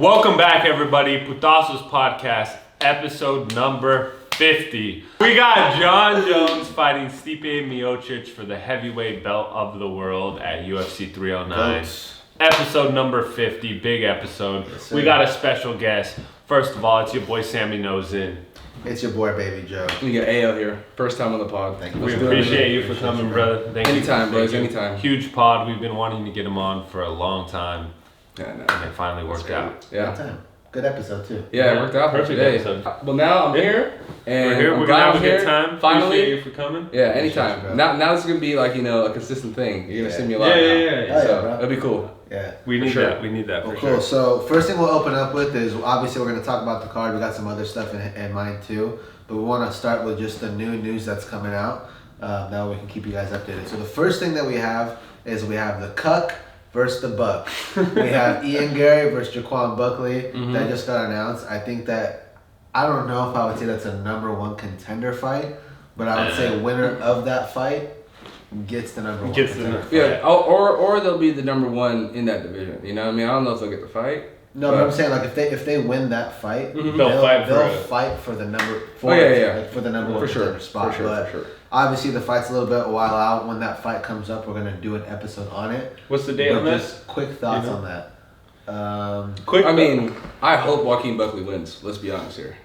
Welcome back, everybody. Putasos podcast, episode number 50. We got John Jones fighting Stipe Miocic for the heavyweight belt of the world at UFC 309. Episode number 50, big episode. Yes, we got a special guest. First of all, it's your boy Sammy Nozin. It's your boy Baby Joe. We got AO here. First time on the pod. Thank you. We appreciate you for coming, brother. Thank anytime, you. bros. Anytime. Huge pod. We've been wanting to get him on for a long time. Yeah, no. And it finally worked out. Yeah. Good episode too. Yeah, it worked out Perfect today. episode. Well, now I'm here, and we're here. I'm We're glad gonna have I'm a good here. time. Finally, appreciate you for coming. Yeah, anytime. Now it's gonna be like a consistent thing. You're gonna see me a lot. Yeah. So bro. that'd be cool. Yeah. We need sure. that. We need that Well, for cool. sure. So first thing we'll open up with is obviously we're gonna talk about the card. We got some other stuff in mind too, but we want to start with just the new news that's coming out. That way we can keep you guys updated. So the first thing that we have is we have the Cuck versus the Buck. We have Ian Gary versus Jaquan Buckley. That just got announced. I think that, I don't know if I would say that's a number one contender fight, but I would say winner of that fight gets the number one contender fight. Yeah, or they'll be the number one in that division. You know what I mean? I don't know if they'll get the fight. No, but I'm saying like if they win that fight, They'll fight for the number for the number one for sure contender spot. For sure. Obviously, the fight's a little bit a while out. When that fight comes up, we're gonna do an episode on it. What's the date But on that? just quick thoughts on that. I mean, I hope Joaquin Buckley wins. Let's be honest here.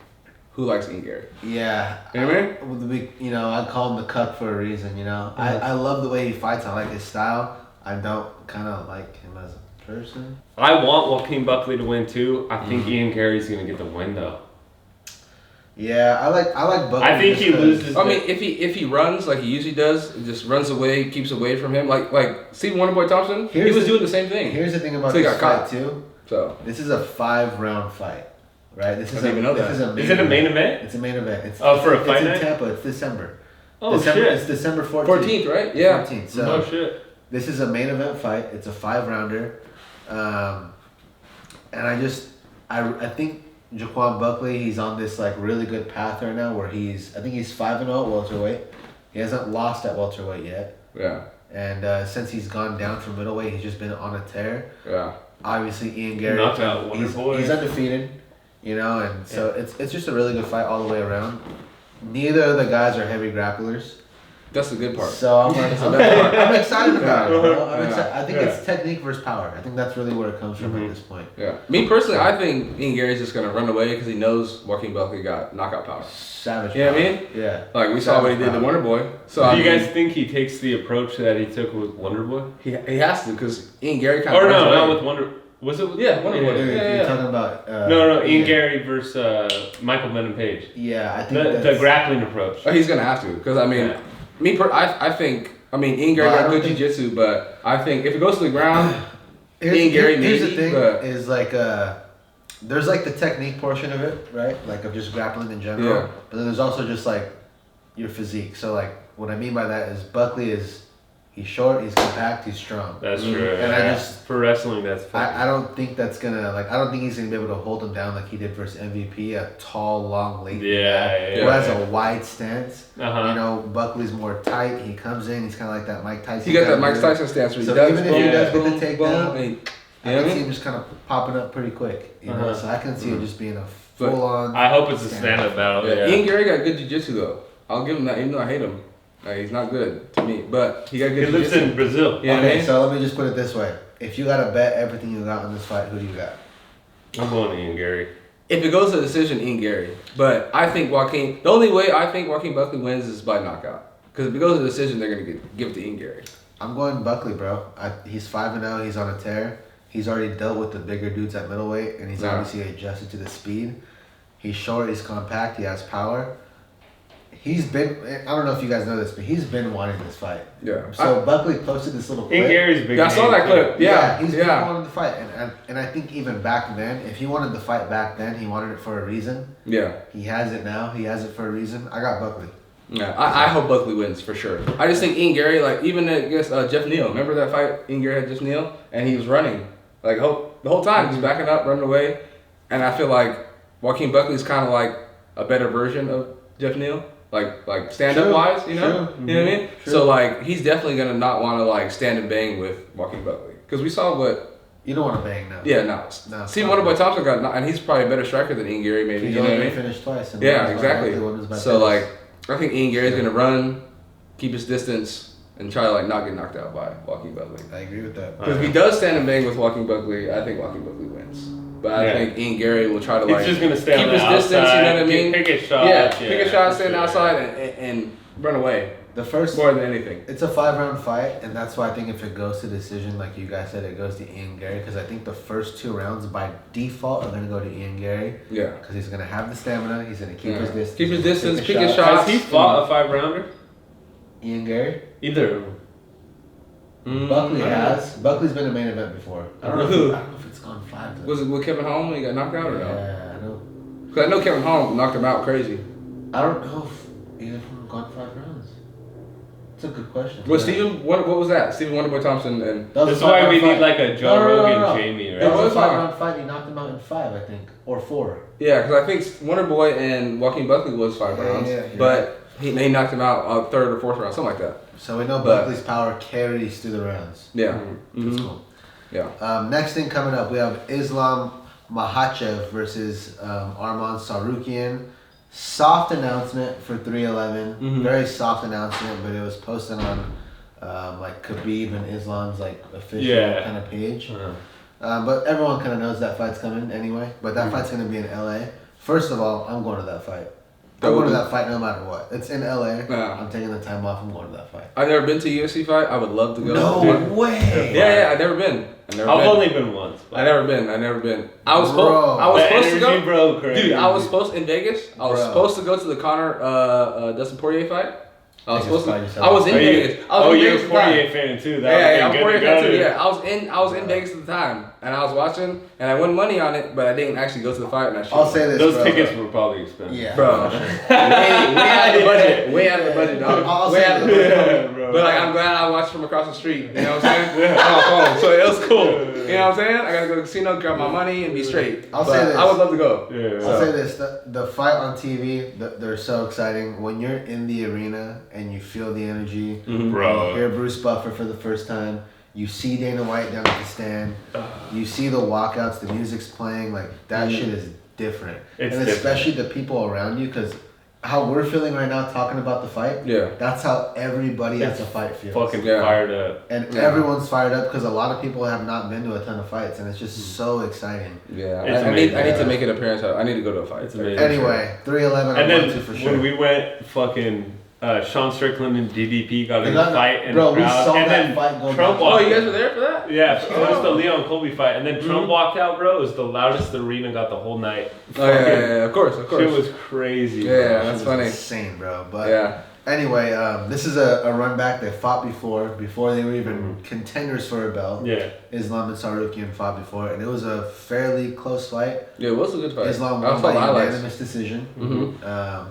Who likes Ian Gary? Yeah, You know what I mean? I call him the Cuck for a reason. I love the way he fights. I like his style. I don't kind of like him as a person. I want Joaquin Buckley to win too. I think Ian Gary's gonna get the win though. Yeah, I like Buckley. I think he loses. I mean, if he runs like he usually does, just runs away, keeps away from him, like Steve Wonderboy Thompson, he was doing the same thing. Here's the thing about So he this got fight caught. too. So This is a 5-round fight, right? This is I didn't even know that. Is it a main event? It's a main event. It's for a fight It's night? in Tampa. It's December. Oh December, shit! It's December 14th. 14th, right? Yeah. 14th. So Oh shit! this is a main event fight. It's a 5-rounder, and I think Jaquan Buckley, he's on this like really good path right now where I think he's 5-0 at welterweight. He hasn't lost at welterweight yet. Yeah. And since he's gone down from middleweight, he's just been on a tear. Yeah. Obviously, Ian Gary, Knocked out Wonder Boy. he's undefeated, and so it's just a really good fight all the way around. Neither of the guys are heavy grapplers. That's the good part. So I'm excited about it. Bro. I think Yeah. it's technique versus power. I think that's really where it comes from at this point. Yeah. Me personally, I think Ian Gary's just gonna run away because he knows Joaquin Buckley got knockout power. Savage. You know what I power. mean? Yeah. Like we saw what he did to Wonder Boy. So Do you guys think he takes the approach that he took with Wonder Boy? he has to because Ian Gary kind of Or runs no, away. not with Wonder. Was it? With, Yeah, Wonder Boy. You're talking about. No, Ian yeah. Gary versus Michael Venom Page. Yeah, I think The that's, grappling approach. Oh, he's gonna have to because I mean, Yeah. I think Ian Gary Well, I got don't good think- jiu-jitsu, but I think if it goes to the ground, Here's Gary the maybe, thing but- is like there's like the technique portion of it, right? Like of just grappling in general. Yeah. But then there's also just like your physique. So like what I mean by that is Buckley he's short, he's compact, he's strong. That's true. And I just for wrestling, that's fun. I don't think that's gonna I don't think he's gonna be able to hold him down like he did versus MVP, a tall, long, late guy who has a wide stance. Buckley's more tight. He comes in, he's kind of like that Mike Tyson. he got that Mike Tyson stance where he So does even if he does get the takedown, boom, I can see him just kind of popping up pretty quick. So I can see it just being a full on. I hope it's a stand-up battle. Yeah. Ian Gary got good jiu-jitsu though. I'll give him that, even though I hate him. He's not good to me, but he got good He lives jiu-jitsu. in Brazil. You know what I Okay, mean? so let me just put it this way: if you gotta bet everything you got on this fight, who do you got? I'm going to Ian Gary. If it goes to a decision, Ian Gary. But I think the only way I think Joaquin Buckley wins is by knockout. Because if it goes to a decision, they're gonna give it to Ian Gary. I'm going Buckley, bro. He's 5-0. He's on a tear. He's already dealt with the bigger dudes at middleweight, and he's obviously adjusted to the speed. He's short. He's compact. He has power. He's been. I don't know if you guys know this, but he's been wanting this fight. Yeah. So Buckley posted this little clip. Ian Gary's big. Yeah, I saw that clip. Yeah, he's been wanting the fight, and I think even back then, if he wanted the fight back then, he wanted it for a reason. Yeah. He has it now. He has it for a reason. I got Buckley. Yeah, I hope Buckley wins for sure. I just think Ian Gary, like even against Jeff Neal, remember that fight Ian Gary had Jeff Neal, and he was running like the whole time, just backing up, running away, and I feel like Joaquin Buckley's kind of like a better version of Jeff Neal, like stand up wise, you know, True. you know what I mean? True. So like he's definitely gonna not want to like stand and bang with Joaquin Buckley because we saw what You don't want to bang, no. Yeah, no. No, See, fuck Wonderboy it. Thompson and he's probably a better striker than Ian Gary, maybe. He's You know what I only mean? finished twice. And Yeah, one was by exactly. Buckley, one was by So Pettis. I think Ian Gary's gonna run, keep his distance, and try to not get knocked out by Joaquin Buckley. I agree with that. Because if he does stand and bang with Joaquin Buckley, I think Joaquin Buckley wins. But I think Ian Gary will try to He's just gonna stay keep on his the distance. outside, You know what I mean? Pick a shot. Yeah, pick a shot, stand for sure. outside, and run away. The first, More than anything. it's a 5-round fight, and that's why I think if it goes to decision, like you guys said, it goes to Ian Gary. Because I think the first 2 rounds by default are gonna go to Ian Gary. Yeah. Because he's gonna have the stamina. He's gonna keep his distance. Keep his distance, take pick his shot. Has he fought a 5-rounder? Ian Gary. Either of them. Buckley has. Buckley's been a main event before. I don't know if it's gone 5 though. Was it with Kevin Holm when he got knocked out or no? Yeah, I know. Because I know Kevin Holm knocked him out crazy. I don't know if either of them have gone 5 rounds. It's a good question. Was Stephen? What was that? Stephen Wonderboy Thompson and That was That's a why 5-round we fight. need like a Joe No, no, no, Rogan no. Jamie, It right? was a not. 5-round fight. He knocked him out in 5, I think, or 4. yeah, because I think Wonderboy and Joaquin Buckley was 5 rounds, yeah. but he knocked him out 3rd or 4th round, something like that. So we know But- Buckley's power carries through the rounds. Yeah. That's Mhm. cool. Yeah. Next thing coming up, we have Islam Makhachev versus Arman Sarukian. Soft announcement for 311. Mhm. Very soft announcement, but it was posted on Khabib and Islam's official kind of page. But everyone kind of knows that fight's coming anyway. But that fight's gonna be in LA. First of all, I'm going to that fight. I'm going to that fight no matter what. It's in LA. Yeah. I'm taking the time off. I'm going to that fight. I've never been to a UFC fight. I would love to go. No way. Yeah, I've never been. I've only been once. But I've never been. I was Bro. supposed to go. Bro, crazy. Dude, I was supposed in Vegas. I was Bro. supposed to go to the Conor Dustin Poirier fight. I was Vegas supposed to. fight yourself. I was in Are you- Vegas. I was in you're Vegas a at the time. Poirier fan too. That Yeah, I'm would be Poirier good to fan go too. to. Yeah, I was in Vegas at the time, and I was watching, and I won money on it, but I didn't actually go to the fight. And I should. I'll say this. Those bro. tickets were probably expensive. Yeah. Bro, way out of the budget. Way out of the budget, dog. I'll Way say out of the this. budget. Yeah, bro. But I'm glad I watched from across the street. You know what I'm saying? On my phone, so it was cool. You know what I'm saying? I gotta go to the casino, grab my money, and be straight. I'll But say this. I would love to go. Yeah. I'll say this: the fight on TV, they're so exciting. When you're in the arena and you feel the energy, Bro. you hear Bruce Buffer for the first time. You see Dana White down at the stand. You see the walkouts. The music's playing. That shit is different. It's and different. especially the people around you, because how we're feeling right now talking about the fight. Yeah. That's how everybody at It's the fight feels. Fucking Yeah. fired up. And Yeah. everyone's fired up because a lot of people have not been to a ton of fights, and it's just so exciting. Yeah, It's I need amazing. to make an appearance. I need to go to a fight. It's amazing. Anyway, 311. And I'm then going to for sure. when we went, fucking Sean Strickland and DDP got They in a got- fight in bro, the we crowd. saw and that then fight go Trump down. Oh, walked you guys were there for that? Yeah, it was the Leon Colby fight. And then Trump walked out, bro. It was the loudest the arena got the whole night. Oh yeah, of course. Shit was crazy. bro. Yeah, It that's was funny. insane, bro. But Yeah. anyway, this is a run back. They fought before they were even contenders for a belt. Yeah. Islam and Sarukian fought before, and it was a fairly close fight. Yeah, it was a good fight. Islam I won saw by the highlights. unanimous decision. Mhm.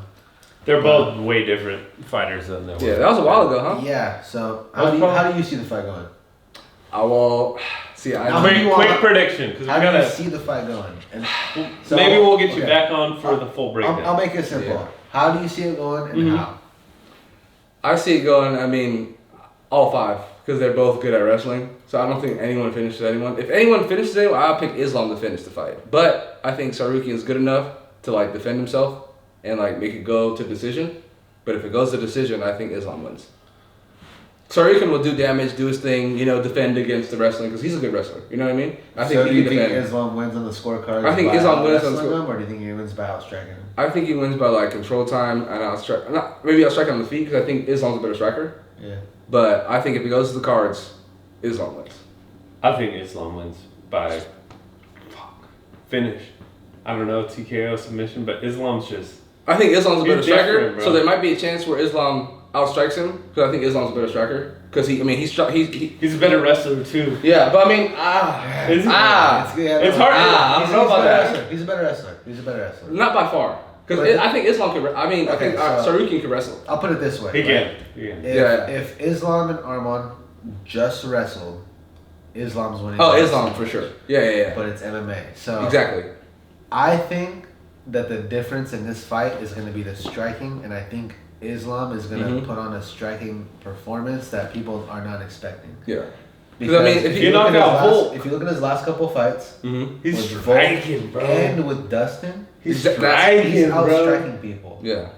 They're both way different fighters than they were. Yeah, that was a while ago, huh? Yeah. So That was how do you see the fight going? I will see. Now, I who do you want- Quick prediction, because we How do you gotta. see the fight going? And so- Maybe we'll get you okay. back on for the full breakdown. I'll make it simple. Yeah. How do you see it going, and Mhm. how? I see it going. I mean, all 5 because they're both good at wrestling. So I don't think anyone finishes anyone. If anyone finishes anyone, I'll pick Islam to finish the fight. But I think Sarukian is good enough to defend himself and make it go to decision. But if it goes to decision, I think Islam wins. Sarukian will do damage, do his thing, defend against the wrestling because he's a good wrestler. You know what I mean? I think So do he you can think defend. Islam wins on the scorecard? I think by Islam wins on the wrestling score- him, or do you think he wins by outstriking him? I think he wins by control time and maybe I'll strike on the feet because I think Islam's a better striker. Yeah. But I think if it goes to the cards, Islam wins. I think Islam wins by finish. I don't know, TKO submission, but Islam's just. I think Islam's a better He's striker, different, bro. so there might be a chance where Islam outstrikes him because I think Islam's a better striker. Because he's He's a better wrestler too. yeah, but I mean Is he? It's hard. I don't know about that. He's a better wrestler. He's a better wrestler. Not by far. Because But- I think Islam can. I think Okay, so- Sarukian can wrestle. I'll put it this way. He right? can. He can. If Islam and Arman just wrestled, Islam's winning. Oh, by Islam decision. for sure. Yeah. But it's MMA. So Exactly. I think that the difference in this fight is going to be the striking, and I think Islam is going to Mhm. put on a striking performance that people are not expecting. Yeah. Because I mean, if you knock out Volk, if you look at his last couple fights, he's striking, bro. And with Dustin, he's striking, out bro. striking people. Yeah.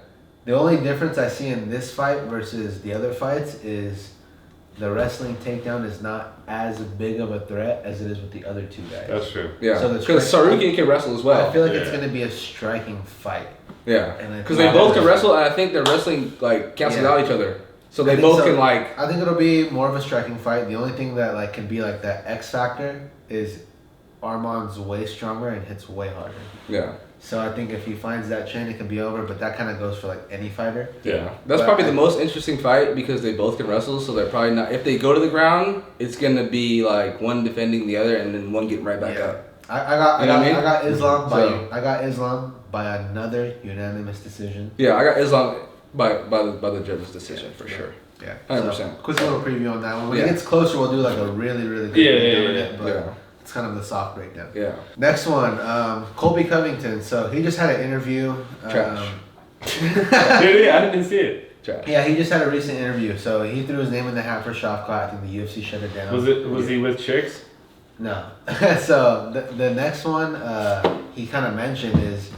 The only difference I see in this fight versus the other fights is the wrestling takedown is not as big of a threat as it is with the other two guys. That's true. Yeah. Because Sarukian can wrestle as well. I feel like it's going to be a striking fight. Yeah. Because they both can wrestle, and I think their wrestling like cancels out each other. So they both can like. I think it'll be more of a striking fight. The only thing that like can be like that X factor is Arman's way stronger and hits way harder. Yeah. So I think if he finds that chain, it can be over. But that kind of goes for like any fighter. Yeah. That's probably the most interesting fight because they both can wrestle. So they're probably not. If they go to the ground, it's gonna be like one defending the other and then one getting right back up. I got Islam by another unanimous decision. Yeah, I got Islam by the judge's decision for sure. Yeah, 100%. So, quick little preview on that one. When it gets closer, we'll do like a really good breakdown on it. But it's kind of the soft breakdown. Yeah. Next one, Colby Covington. So he just had an interview. Trash. Did he? I didn't see it. Trash. Yeah, he just had a recent interview. So he threw his name in the hat for Shafkat. I think the UFC shut it down. Was he with chicks? No. So the next one he kind of mentioned is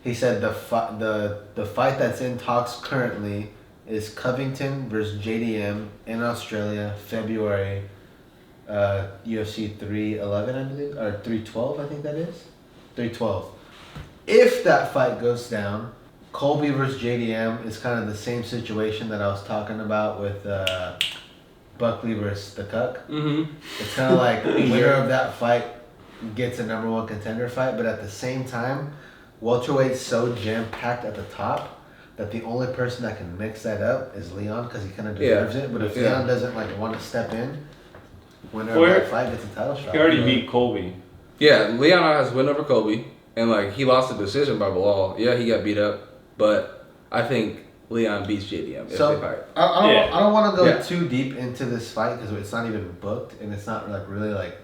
he said the fight that's in talks currently is Covington versus JDM in Australia, February, UFC 311, I believe, or 312, I think that is, 312. If that fight goes down, Colby versus JDM is kind of the same situation that I was talking about with Buckley versus the Cuck. Mm-hmm. It's kind of like the winner of that fight gets a #1 contender fight, but at the same time, welterweight's so jam-packed at the top that the only person that can mix that up is Leon because he kind of deserves it. But if Leon doesn't like want to step in, winner of that fight gets a title shot. He already beat Colby. Yeah, Leon has win over Colby, and like he lost the decision by Bilal. Yeah, he got beat up, but I think Leon beats JDM if they fight. I don't want to go too deep into this fight because it's not even booked and it's not like really like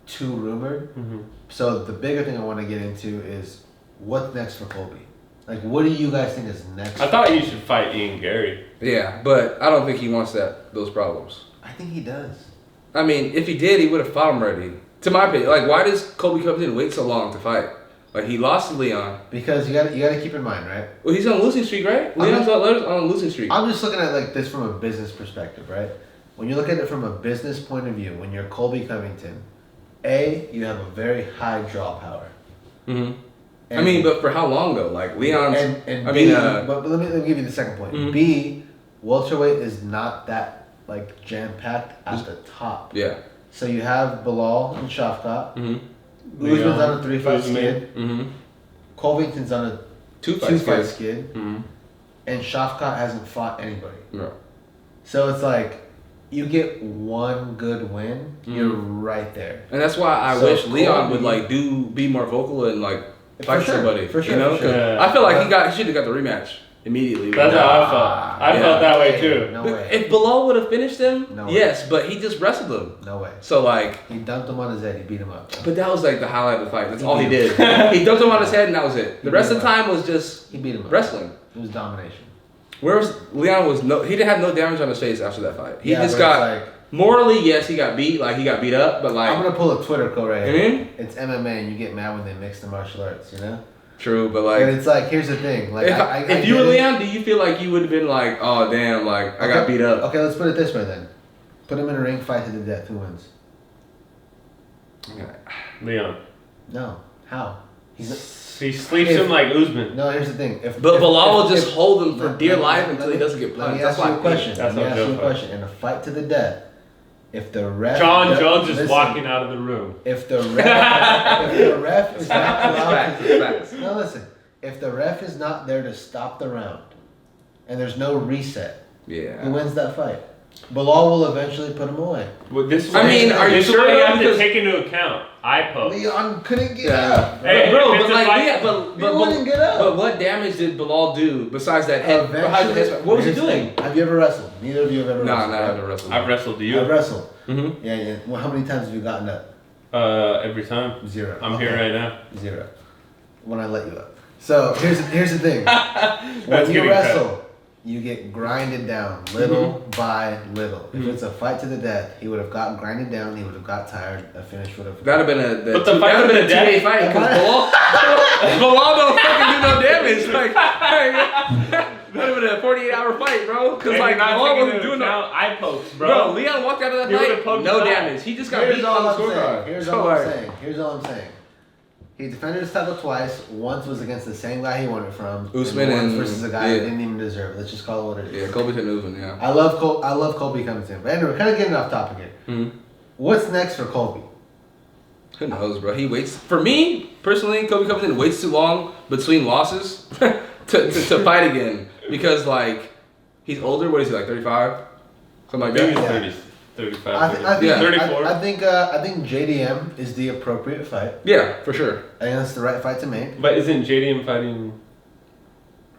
too rumored. Mm-hmm. So the bigger thing I want to get into is what's next for Colby. Like, what do you guys think is next? I thought you should fight Ian Gary. Yeah, but I don't think he wants those problems. I think he does. I mean, if he did, he would have fought him already. To my opinion, like, why does Colby Covington wait so long to fight? Like, he lost to Leon. Because you got to keep in mind, right? Well, he's on a losing streak, right? Leon's on a losing streak. I'm just looking at like this from a business perspective, right? When you look at it from a business point of view, when you're Colby Covington, you have a very high draw power. Mm-hmm. I mean, but for how long though? Like Leon's. But let me give you the second point. Mm-hmm. B, welterweight is not that like jam packed at the top. Yeah. So you have Bilal and Shafkat. Mm-hmm. Usman's on a 3-fight skid. Mm-hmm. Covington's on a 2-fight skid. Mm-hmm. And Shafkat hasn't fought anybody. No. So it's like, you get one good win, you're right there. And that's why I wish Leon would be more vocal and like fight somebody. For sure. You know? Yeah. I feel like he should have got the rematch immediately. That's how I felt. I felt that way too. No way. If Bilal would have finished him, No way. yes, but he just wrestled him. No way. So like, He dumped him on his head, he beat him up. but that was like the highlight of the fight. That's all he did. He dumped him on his head and that was it. The rest of the time was just He beat him up. wrestling. It was domination. Whereas Leon he didn't have no damage on his face after that fight. He just but got it's like, morally, yes, he got beat. Like he got beat up, but like I'm gonna pull a Twitter quote right here. Mm-hmm. It's MMA and you get mad when they mix the martial arts, you know? true, but like. And it's like, here's the thing. Like, If you were Leon, do you feel like you would have been like, oh damn, like I got beat up? Okay, let's put it this way then. Put him in a ring fight to the death. Who wins? Leon. No. How? He sleeps him like Usman. No, here's the thing. But Bilal will just hold him for dear life until he doesn't get Let me punched. ask you a question. That's Let me not ask you a Joe question. In a fight to the death, if the ref... John Jones is listen, walking out of the room. If the ref is not allowed Facts. to... No, listen. If the ref is not there to stop the round, and there's no reset, who Yeah. wins that fight? Bilal will eventually put him away. Well, this I mean, are you this is sure? what you have to Because- take into account. I post. Leon couldn't get Yeah. up. Hey, Bro, if it's but a like, fight- yeah, but wouldn't get up. But what damage did Bilal do besides that head? What was he Here's the doing? thing. Have you ever wrestled? Neither of you have ever No, wrestled. I haven't wrestled. I've wrestled. Do you? I've wrestled. Mm-hmm. Yeah. Well, how many times have you gotten up? Every time. 0. I'm here right now. 0. When I let you up. So here's the thing. That's When you getting wrestle, you get grinded down little by little. If it's a fight to the death, he would have got grinded down. He would have got tired. A finish would have. That'd have been But the fight would have been a 2-day fight because Bilal don't fucking do no damage. Like, that'd have been a 48-hour fight, bro. Because like Bilal wasn't doing no eye pokes, bro. Bro, Leon walked out of that fight, no damage. He just got beat on the scorecard. Here's all I'm saying. He defended his title twice. Once was against the same guy he won it from. Usman and once and versus a guy that didn't even deserve it. Let's just call it what it is. Yeah, Colby Usman. Yeah. I love Colby Covington. But anyway, kind of getting off topic here. Mm-hmm. What's next for Colby? Who knows, bro? He waits. For me personally, Colby Covington waits too long between losses to fight again because like he's older. What is he like? 35, something like that. Maybe 30. 35, I think, 34. I think JDM is the appropriate fight. Yeah, for sure. I think that's the right fight to make. But isn't JDM fighting?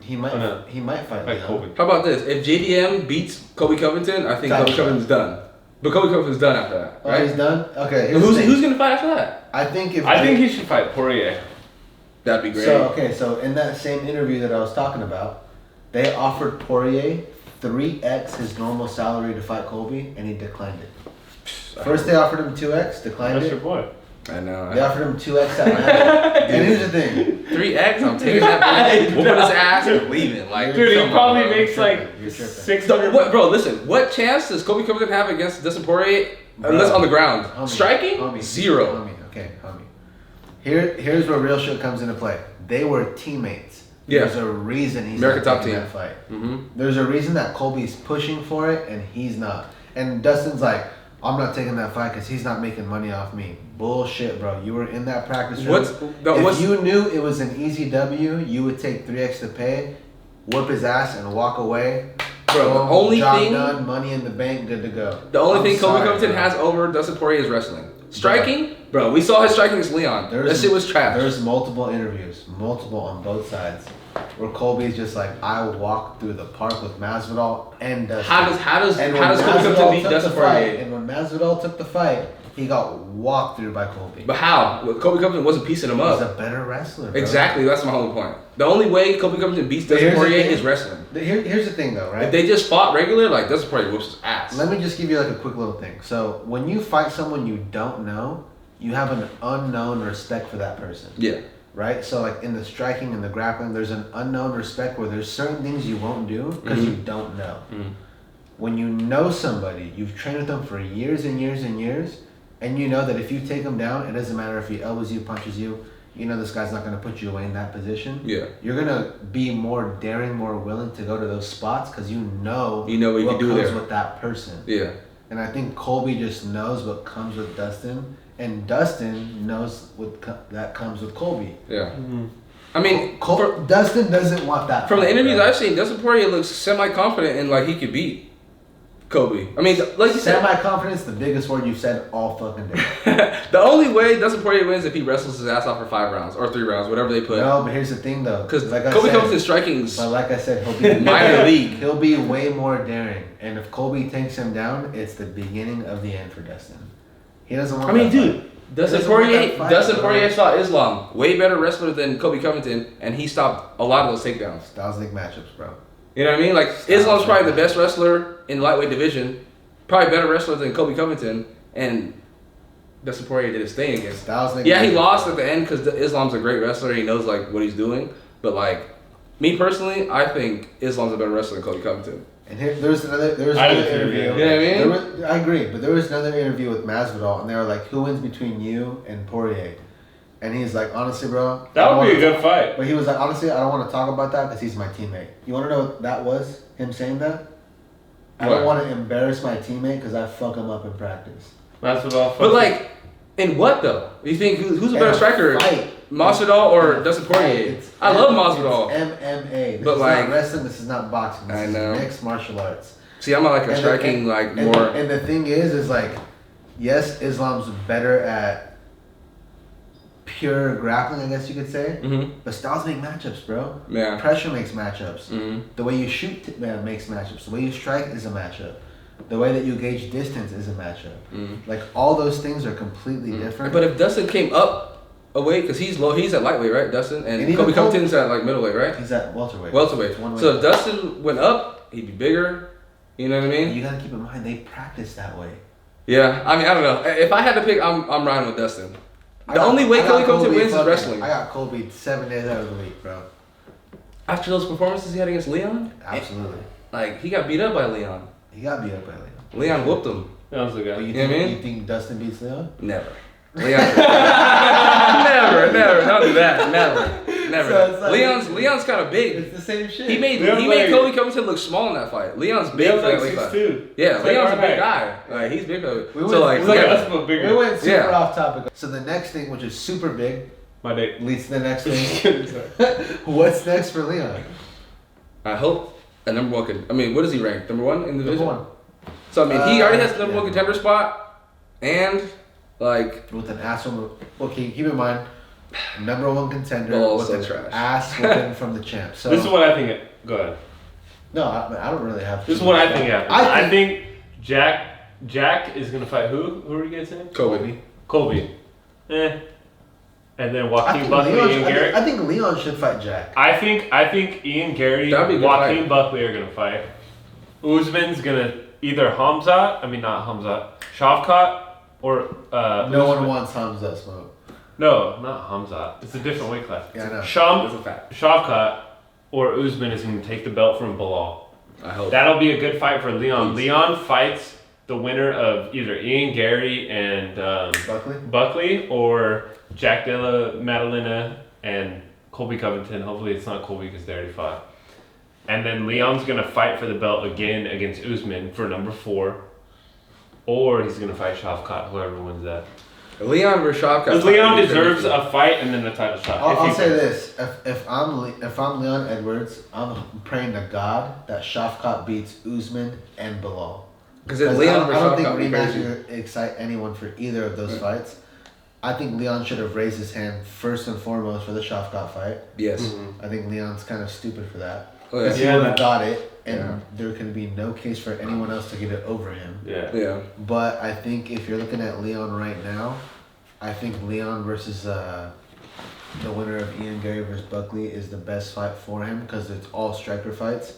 He might fight Colby. How about this? If JDM beats Colby Covington, I think Colby Covington's done. But Colby Covington's done after that, right? Oh, he's done? Okay. Who's gonna fight after that? I think he should fight Poirier. That'd be great. So in that same interview that I was talking about, they offered Poirier 3x his normal salary to fight Colby, and he declined it. First they offered him 2x, declined That's it. your boy. I know. They offered him 2x at Atlanta. And here's the thing. 3x, I'm taking that back, whooping his ass and leaving. Like, Dude, he probably bro. makes like You're tripping. 600. What, bro, listen, what chance does Colby Covington have against Dustin Poirier unless on the ground? Homie, Striking? homie, 0. Homie. Here's where real shit comes into play. They were teammates. Yeah. There's a reason he's American not top taking team. that fight. Mm-hmm. There's a reason that Colby's pushing for it and he's not. And Dustin's like, I'm not taking that fight because he's not making money off me. Bullshit, bro. You were in that practice room. If you knew it was an easy W, you would take 3x to pay, whoop his ass, and walk away. Bro, the only job thing, done, money in the bank, good to go. The only thing Colby sorry, Covington bro. has over Dustin Poirier is wrestling. Striking, bro, we saw his striking against Leon. That shit was trash. There's multiple interviews, multiple on both sides, where Colby's just like, I walked through the park with Masvidal and Dustin. How does Colby Covington beat Dustin Poirier? And when Masvidal took the fight, he got walked through by Colby. But how? Well, Colby Covington wasn't piecing him up. He's a better wrestler, bro. Exactly, that's my whole point. The only way Colby Covington beats Dustin Poirier is wrestling. Here's the thing, though, right? If they just fought regular, like Dustin Poirier whoops his ass. Let me just give you like a quick little thing. So when you fight someone you don't know, you have an unknown respect for that person. Yeah. Right? So like in the striking and the grappling, there's an unknown respect where there's certain things you won't do because you don't know. Mm-hmm. When you know somebody, you've trained with them for years and years and years, and you know that if you take them down, it doesn't matter if he elbows you, punches you, you know this guy's not going to put you away in that position. Yeah. You're going to be more daring, more willing to go to those spots because you know what you can do there with that person. Yeah. And I think Colby just knows what comes with Dustin, and Dustin knows that comes with Colby. Yeah. Mm-hmm. I mean, Dustin doesn't want that. From the interviews I've seen, Dustin Poirier looks semi-confident in like he could beat Colby. I mean, like you said, semi-confidence, the biggest word you've said all fucking day. The only way Dustin Poirier wins is if he wrestles his ass off for 5 rounds or 3 rounds, whatever they put. No, but here's the thing though, because like Colby Covington's striking's. But like I said, he'll be minor league. He'll be way more daring, and if Colby takes him down, it's the beginning of the end for Dustin. He doesn't want. I mean, dude. Fight. Dustin Poirier fought Islam, way better wrestler than Colby Covington, and he stopped a lot of those takedowns. Stylistic matchups, bro. You know what I mean? Like Islam's probably the best wrestler in the lightweight division, probably better wrestler than Colby Covington, and Dustin Poirier did his thing against. Yeah, he lost at the end because Islam's a great wrestler. He knows like what he's doing, but like me personally, I think Islam's a better wrestler than Colby Covington. And here, there was another interview. You know what I mean? I agree, but there was another interview with Masvidal, and they were like, "Who wins between you and Poirier?" And he's like, "Honestly, bro, that would be a good fight." But he was like, "Honestly, I don't want to talk about that because he's my teammate." You want to know what that was? Him saying that? I don't want to embarrass my teammate because I fuck him up in practice. Masvidal. But like, in what though? You think who's a better striker? Masvidal or Dustin Poirier? I love Masvidal. It's MMA. This but is like not wrestling. This is not boxing. This is mixed martial arts. See, I'm not like a striking more. And the thing is like, yes, Islam's better at pure grappling, I guess you could say. Mm-hmm. But styles make matchups, bro. Yeah. Pressure makes matchups. Mm-hmm. The way you shoot makes matchups. The way you strike is a matchup. The way that you gauge distance is a matchup. Mm-hmm. Like all those things are completely different. But if Dustin came up a weight, because he's at lightweight, right, Dustin? And Colby Covington's at like middleweight, right? He's at welterweight. So if Dustin went up He'd be bigger. You know what I mean? You gotta keep in mind they practice that way. Yeah, I mean, I don't know. If I had to pick, I'm riding with Dustin. The only way Colby Covington wins is wrestling. I got Colby 7 days out of the week, bro. After those performances he had against Leon? Absolutely. Like, he got beat up by Leon. He got beat up by Leon. Leon whooped him. That was the guy. But You know what I mean? You think Dustin beats Leon? Never. Leon. never. Don't do that. Never. So like, Leon's kind of big. It's the same shit. He made Colby Covington look small in that fight. Leon's big for that weight class. Yeah, Leon's a big guy. Like, he's big. We went super Yeah. off topic. So the next thing, which is super big, My date. leads to the next thing. What's next for Leon? I hope a number one could. I mean, what is he ranked? Number one in the division? Number one. So, I mean, he already has the number one contender spot. And, like. With an ass whooping. Okay, keep in mind, number one contender Balls with so an trash. ass whooping from the champ. So This is what I think. Go ahead. no, I don't really have. This is what I think happens. I I think Jack is gonna fight who? Who are you guys saying? Colby. Colby. And then I Joaquin think Buckley, Leon, Ian Gary. I think Leon should fight Jack. I think Ian Gary, That'd be a good Joaquin fight. Buckley are gonna fight. Usman's gonna either Shavkat or No one Usman. wants Hamza smoke. No, not Hamzat. It's a different weight class. Yeah, I know. That's a fact. Shavkat or Usman is gonna take the belt from Bilal. I hope. That'll be a good fight for Leon. Please. Leon fights the winner of either Ian Gary and Buckley or Jack Della Maddalena and Colby Covington. Hopefully it's not Colby because they already fought. And then Leon's going to fight for the belt again against Usman for number 4. Or he's going to fight Shavkat, whoever wins that. Leon versus Shavkat. Because Leon deserves a fight and then a title shot. I'll say this: if I'm Leon Edwards, I'm praying to God that Shavkat beats Usman and Bilal. Because if Leon versus I don't think Shavkat would be crazy. rematches excite anyone for either of those fights. I think Leon should have raised his hand first and foremost for the Shavkat fight. Yes. Mm-hmm. I think Leon's kind of stupid for that. Oh, Because yeah. he would have got it, and Yeah. there can be no case for anyone else to get it over him. Yeah. But I think if you're looking at Leon right now, I think Leon versus the winner of Ian Gary versus Buckley is the best fight for him because it's all striker fights.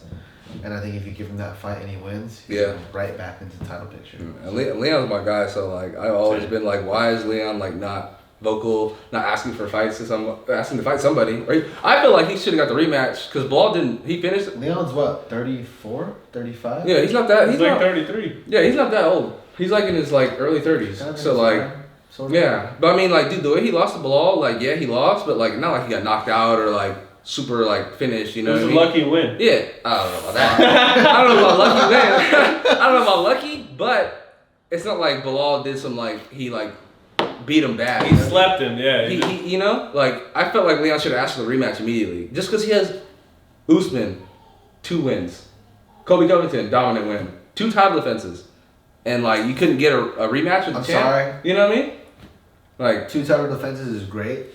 And I think if you give him that fight and he wins, he's right back into the title picture. And Leon's my guy, so like I've always been like, why is Leon like not vocal, not asking for fights? Since I'm asking to fight somebody. Right? I feel like he should have got the rematch because Ball didn't. He finished. Leon's what, 34, 35? Yeah, he's not that. He's like 33. Yeah, he's not that old. He's like in his like early 30s. So like. Sort of. Yeah, but I mean, like, dude, the way he lost to Bilal, like, yeah, he lost, but like, not like he got knocked out or like super like finished. You know It was what a I mean? lucky win. Yeah, I don't know about that. I don't know about lucky, man. I don't know about lucky, but it's not like Bilal did some like he like beat him bad. He slept him, yeah. He you know, like I felt like Leon should have asked for the rematch immediately, just because he has Usman, 2 wins, Colby Covington dominant win, 2 title defenses, and like you couldn't get a rematch with the I'm champ. sorry. You know what I mean? Like 2 title defenses is great.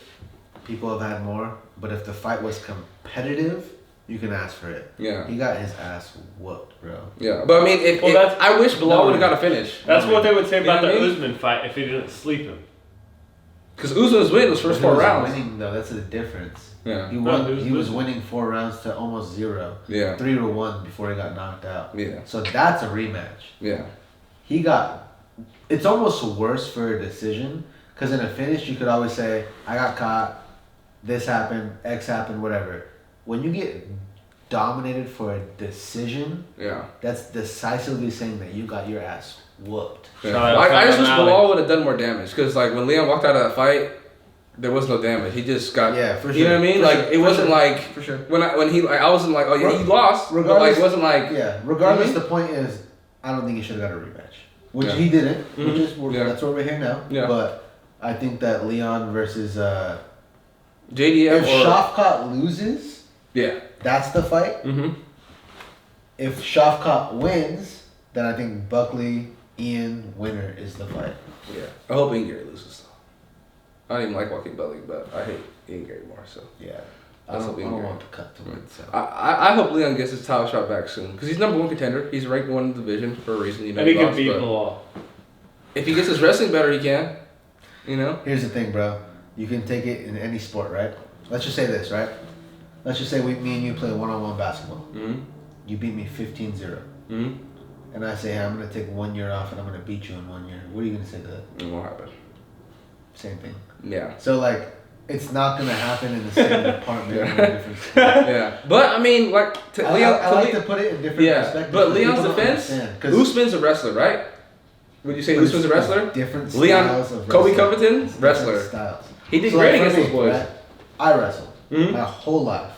People have had more. But if the fight was competitive, you can ask for it. yeah. He got his ass whooped, bro. Yeah, but I mean, I wish Bilal would have got a finish. That's what they would say about You know the what I mean? Usman fight if he didn't sleep him. Because Usman's win was first 4 He was rounds. winning, though. That's the difference. Yeah. He No, won. he was He was losing. winning 4 rounds to almost 0. Yeah. 3-1 before he got knocked out. Yeah. So that's a rematch. Yeah. He got. It's almost worse for a decision because in a finish you could always say, "I got caught. This happened. X happened. Whatever." When you get dominated for a decision, Yeah. that's decisively saying that you got your ass whooped. Yeah. Shout out I just wish O'Malley. Bilal would have done more damage because like when Leon walked out of that fight, there was no damage. He just got Yeah, for You know sure. what I mean? For like sure. it For wasn't sure. like For sure. when he like I wasn't like, oh yeah, he lost. But like Regardless- it wasn't like Yeah. Regardless, You know the point is, I don't think he should have got a rematch, which Yeah. he didn't. Mhm. Which is Yeah. that's why we're here now. Yeah. But I think that Leon versus JDM if or Shavkat loses, yeah. that's the fight. Mm-hmm. If Shavkat wins, then I think Buckley Ian winner is the fight. Yeah. I hope Ian Gary loses though. I don't even like Joaquin Buckley, but I hate Ian Gary more. So Yeah. I That's don't, what we I don't hear. want the cut to win. So. I hope Leon gets his title shot back soon because he's number 1 contender. He's ranked 1 in the division for a reason. You know. And he can lost, beat but Bilal. if he gets his wrestling better, he can. You know. Here's the thing, bro. You can take it in any sport, right? Let's just say this, right? Let's just say me and you play one-on-one basketball. Mm-hmm. you beat me 15-0. And I say, hey, I'm going to take 1 year off and I'm going to beat you in 1 year. What are you going to say to that? It won't happen. Same thing. Yeah. So, like, it's not going to happen in the same department. Yeah. In a different sport. Yeah. But, I mean, like... I like to put it in different perspectives. But Leon's defense, Usman's a wrestler, right? Would you say Usman's a wrestler? Different styles Leon, of wrestling. Kobe Covington, wrestler. Styles. He did So, great like, against for those me, boys. right, I wrestled my whole life.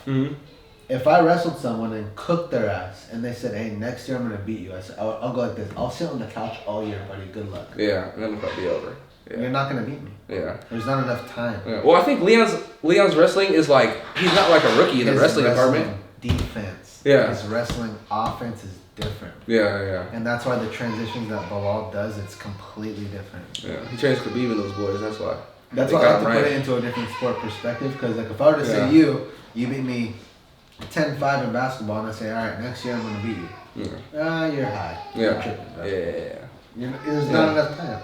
If I wrestled someone and cooked their ass and they said, hey, next year I'm going to beat you, I said, I'll go like this. I'll sit on the couch all year, buddy. Good luck. Yeah, and then it'll probably be over. Yeah. You're not going to beat me. Yeah. There's not enough time. Yeah. Well, I think Leon's wrestling is like, he's not like a rookie in the wrestling department. Defense. Yeah. His wrestling offense is different. Yeah. And that's why the transitions that Bilal does, it's completely different. Yeah. He trains Khabib and those boys, that's why. That's why I like to put it into a different sport perspective. Because like if I were to say you beat me 10-5 in basketball, and I say, all right, next year I'm going to beat you. You're high. Yeah. You're tripping, bro. Yeah. There's not enough time.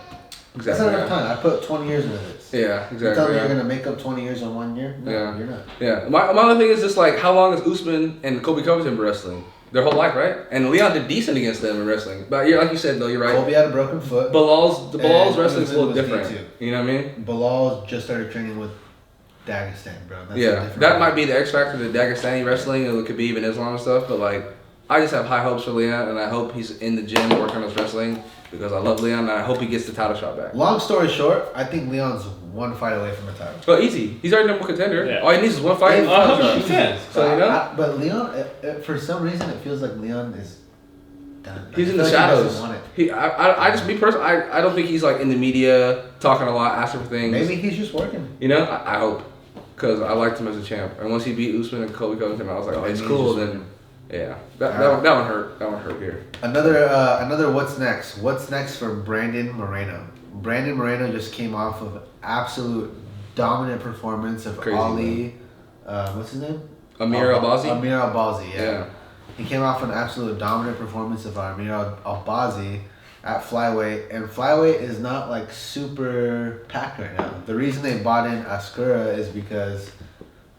Exactly. That's not enough time. I put 20 years into this. Yeah, exactly. You tell me you're going to make up 20 years in 1 year? No, you're not. Yeah. My other thing is just like, how long has Usman and Kobe Covington been wrestling? Their whole life, right? And Leon did decent against them in wrestling. But like you said, though, you're right. Kobe had a broken foot. Bilal's wrestling's a little different. You know what I mean? Bilal just started training with Dagestan, bro. That's that might be the X factor, the Dagestani wrestling, and it could be even Islam and stuff. But like, I just have high hopes for Leon, and I hope he's in the gym working on his wrestling because I love Leon, and I hope he gets the title shot back. Long story short, I think Leon's one fight away from the title. But easy, he's already number one contender. Yeah. All he needs is one fight. So you know. But Leon, for some reason, it feels like Leon is done. He's in the shadows. I just me personally, I don't think he's like in the media talking a lot, asking for things. Maybe he's just working. You know, I hope, because I liked him as a champ, and once he beat Usman and Kobe Covington, I was like, oh, he's cool. Then, yeah, that one hurt. That one hurt here. Another what's next? What's next for Brandon Moreno? Brandon Moreno just came off of absolute dominant performance of Crazy, Ali. What's his name? Amir Albazi. Amir Albazi, yeah. He came off an absolute dominant performance of Amir Albazi at flyweight, and flyweight is not like super packed right now. The reason they bought in Askura is because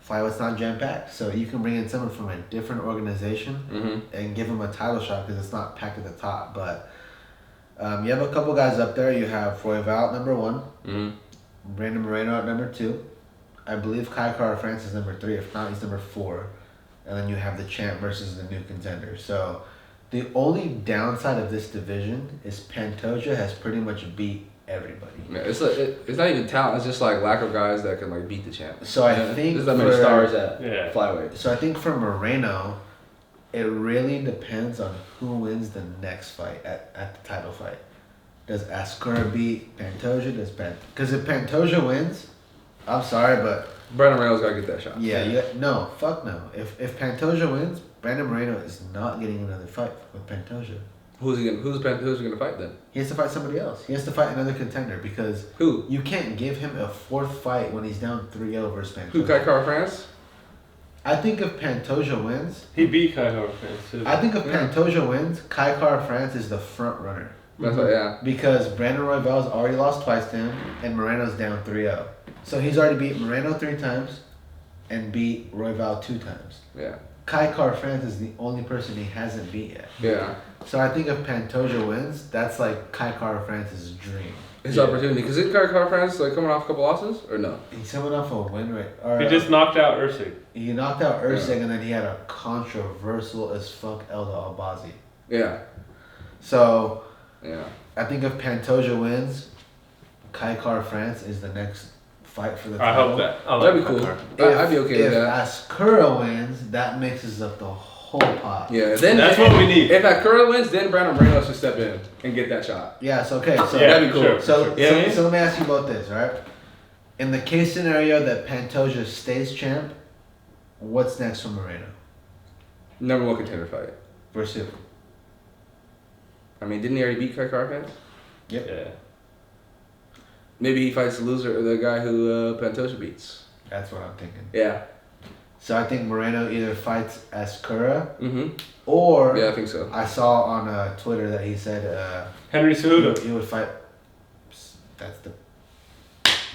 flyweight's not jam packed, so you can bring in someone from a different organization and give them a title shot because it's not packed at the top. But you have a couple guys up there. You have Royval at number 1, Brandon Moreno at number 2. I believe Kai Kara France is number 3. If not, he's number 4. And then you have the champ versus the new contender. So the only downside of this division is Pantoja has pretty much beat everybody. Yeah, it's not even talent. It's just like lack of guys that can like beat the champ. So I think there's that many stars at flyweight. So I think for Moreno, it really depends on who wins the next fight at the title fight. Does Askura beat Pantoja? Because if Pantoja wins, I'm sorry, but Brandon Moreno's gotta get that shot. No, fuck no. If Pantoja wins, Brandon Moreno is not getting another fight with Pantoja. Who's he gonna fight then? He has to fight somebody else. He has to fight another contender because you can't give him a 4th fight when he's down 3-0 versus Pantoja. Who, Kai Kara France? I think if Pantoja wins, he beat Kai Kara France too. I think if Pantoja wins, Kai Kara France is the front runner. That's right, Because Brandon Royval's already lost twice to him, and Moreno's down 3-0. So he's already beat Moreno 3 times, and beat Royval 2 times. Yeah. Kai Kara France is the only person he hasn't beat yet. Yeah. So I think if Pantoja wins, that's like Kai Kara France's dream. His opportunity. Because isn't Kai Kara France like coming off a couple losses? Or no? He's coming off a win rate. He just knocked out Usyk. He knocked out Usyk, and then he had a controversial as fuck Elda Albazi. Yeah. So, yeah, I think if Pantoja wins, Kai Kara France is the next fight for the title. I hope that. That'd be cool. I'd be okay with that. If Askura wins, that mixes up the whole pot. Yeah, then that's what we need. If Askura wins, then Brandon Moreno should step in and get that shot. Yes, okay. So that'd be cool. Sure, so let me ask you about this, right? In the case scenario that Pantoja stays champ, what's next for Moreno? Number 1 contender fight. Versus who? I mean, didn't he already beat Kai Kara France? Yep. Yeah. Maybe he fights the loser or the guy who Pantoja beats. That's what I'm thinking. Yeah. So I think Moreno either fights Askura or... Yeah, I think so. I saw on Twitter that he said... Henry Cejudo. He would fight... That's the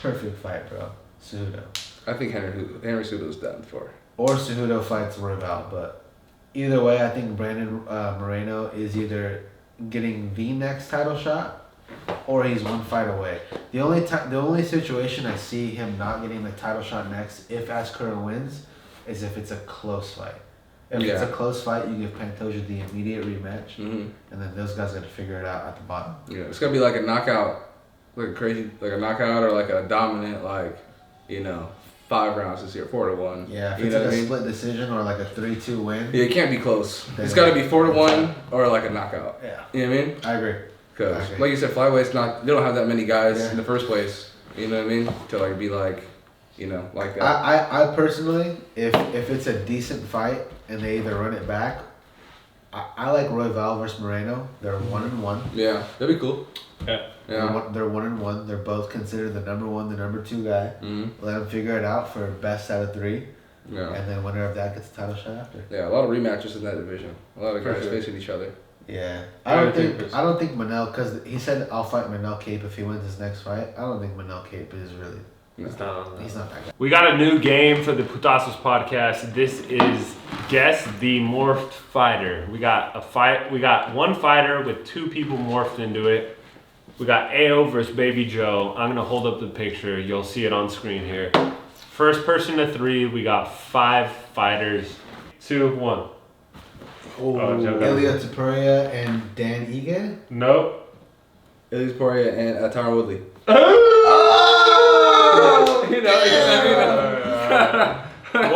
perfect fight, bro. Cejudo. I think Henry Cejudo's done for. Or Cejudo fights Royval, but either way, I think Brandon Moreno is either getting the next title shot, or he's one fight away. The only situation I see him not getting the title shot next, if Askren wins, is if it's a close fight. If it's a close fight, you give Pantoja the immediate rematch, and then those guys got to figure it out at the bottom. Yeah, it's gonna be like a knockout, like a crazy, like a knockout or like a dominant, like 5 rounds this year, 4-1. Yeah, if it's like a split decision or like a 3-2 win. Yeah, it can't be close. It's got to be 4-1 or like a knockout. Yeah. You know what I mean? I agree. Because, like you said, flyweights they don't have that many guys in the first place. You know what I mean? To like be like, like that. I personally, if it's a decent fight and they either run it back, I like Royval versus Moreno. They're 1-1. Yeah, that'd be cool. Yeah. They're 1-1. They're both considered the number 1, the number 2 guy. Let them figure it out for best out of 3. Yeah. And then winner of that gets the title shot after. Yeah, a lot of rematches in that division. A lot of guys facing each other. Yeah. I don't think Manel, because he said I'll fight Manel Cape if he wins his next fight. I don't think Manel Cape is really. He's not that guy. We got a new game for the Putasos podcast. This is Guess the Morphed Fighter. We got one fighter with 2 people morphed into it. We got AO versus Baby Joe. I'm gonna hold up the picture. You'll see it on screen here. First person to 3. We got 5 fighters. 2, 1. Ilya Topuria and Dan Ige? Nope. Elias Poirier and Tyron Woodley. Oh! One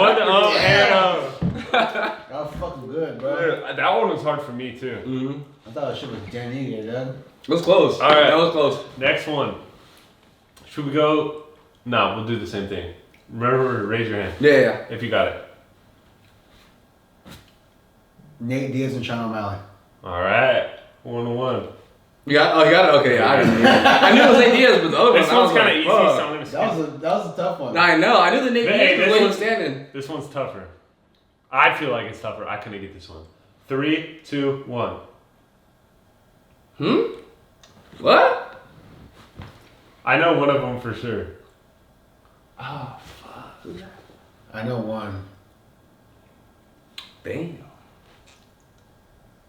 and That was fucking good, bro. that one was hard for me too. I thought that shit was Dan Ige, dude. It was close. All right, that was close. Next one. Should we go? No, we'll do the same thing. Remember to raise your hand. Yeah. If you got it. Nate Diaz and Sean O'Malley. All right. 1-1. You got it? Okay, yeah. I knew it was Nate Diaz, but the other This one's kind of easy, so I'm going to skip. That was a tough one. I know. I knew the Nate Diaz was the way he was standing. This one's tougher. I feel like it's tougher. I couldn't get this one. 3, 2, 1. What? I know one of them for sure. Oh, fuck. I know one. Damn.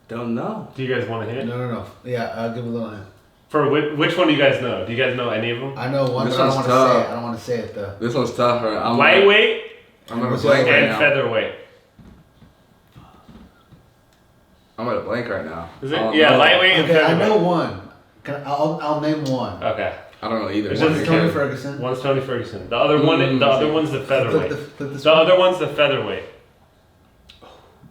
Don't know. Do you guys want a hint? No. Yeah, I'll give a little hint. For which one do you guys know? Do you guys know any of them? I know one, This but I don't one's want to say tough. it. I don't want to say it though. This one's tough, right? Lightweight I'm gonna blank right and now. featherweight. I'm at a blank right now. Is it? Yeah, lightweight and Okay, I featherweight. know one. I'll name one. Okay. I don't know either. It's one. just Tony Ferguson. One's Tony Ferguson. The other one's the featherweight. Flip this The one. other one's the featherweight.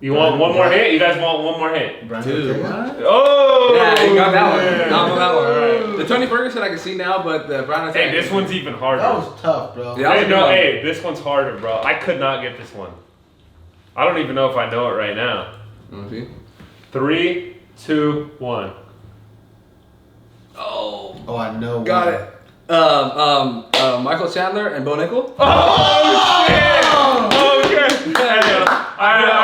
You want one more hit? You guys want one more hit? Brian Dude, Ortega? what? Oh! Yeah, you got that one. Yeah. Got that one. Alright. The Tony Ferguson I can see now, but the Brown Hey, this one's even harder. That was tough, bro. Yeah. Hey, no, hey, this one's harder, bro. I could not get this one. I don't even know if I know it right now. Let me see. 3, 2, 1. Oh, I know got one. it. Michael Chandler and Bo Nickel. Oh, shit! Okay. I know.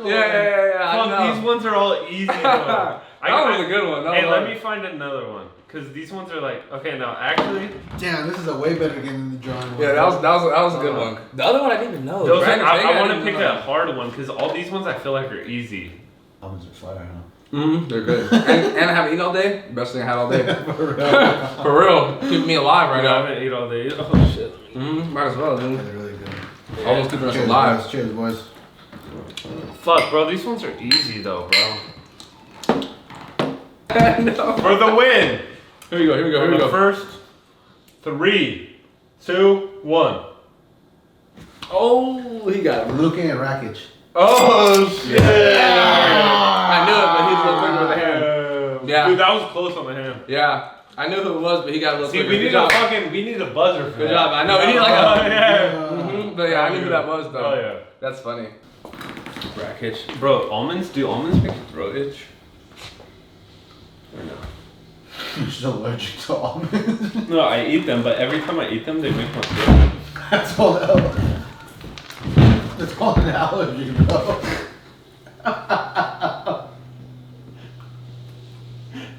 Yeah. I Fuck, know. these ones are all easy, though. That was a good one. Hey, let me find another one. Because these ones are like, okay, now actually. Damn, this is a way better game than the drawing one. Yeah, that was a good one. The other one I didn't even know. Those Brandon I Ortega, want to didn't pick even know. a hard one because all these ones I feel like are easy. Albums are fire, huh? They're good. and I haven't eaten all day. Best thing I had all day. For real. For real. Keeping me alive right I now. haven't eaten all day. Oh shit. Might as well, dude. They're really good. Almost keeping us Cheers, alive. boys. Cheers, boys. Fuck, bro. These ones are easy though, bro. No. For the win. Here we go. For the first 3, 2, 1. Oh, he got it. Luka and Rakic. Oh shit. I knew it, but he's a little quicker with the hand. Yeah. Dude, that was close on the hand. Yeah. I knew who it was, but he got a little See, quicker. we need a buzzer for Good that. job. I know. We need like a. But yeah, I knew who that was though. Oh yeah. That's funny. Rakic. Bro, almonds make your throat itch? Or no? You're just allergic to almonds. No, I eat them, but every time I eat them, they make my throat. That's called an allergy, bro.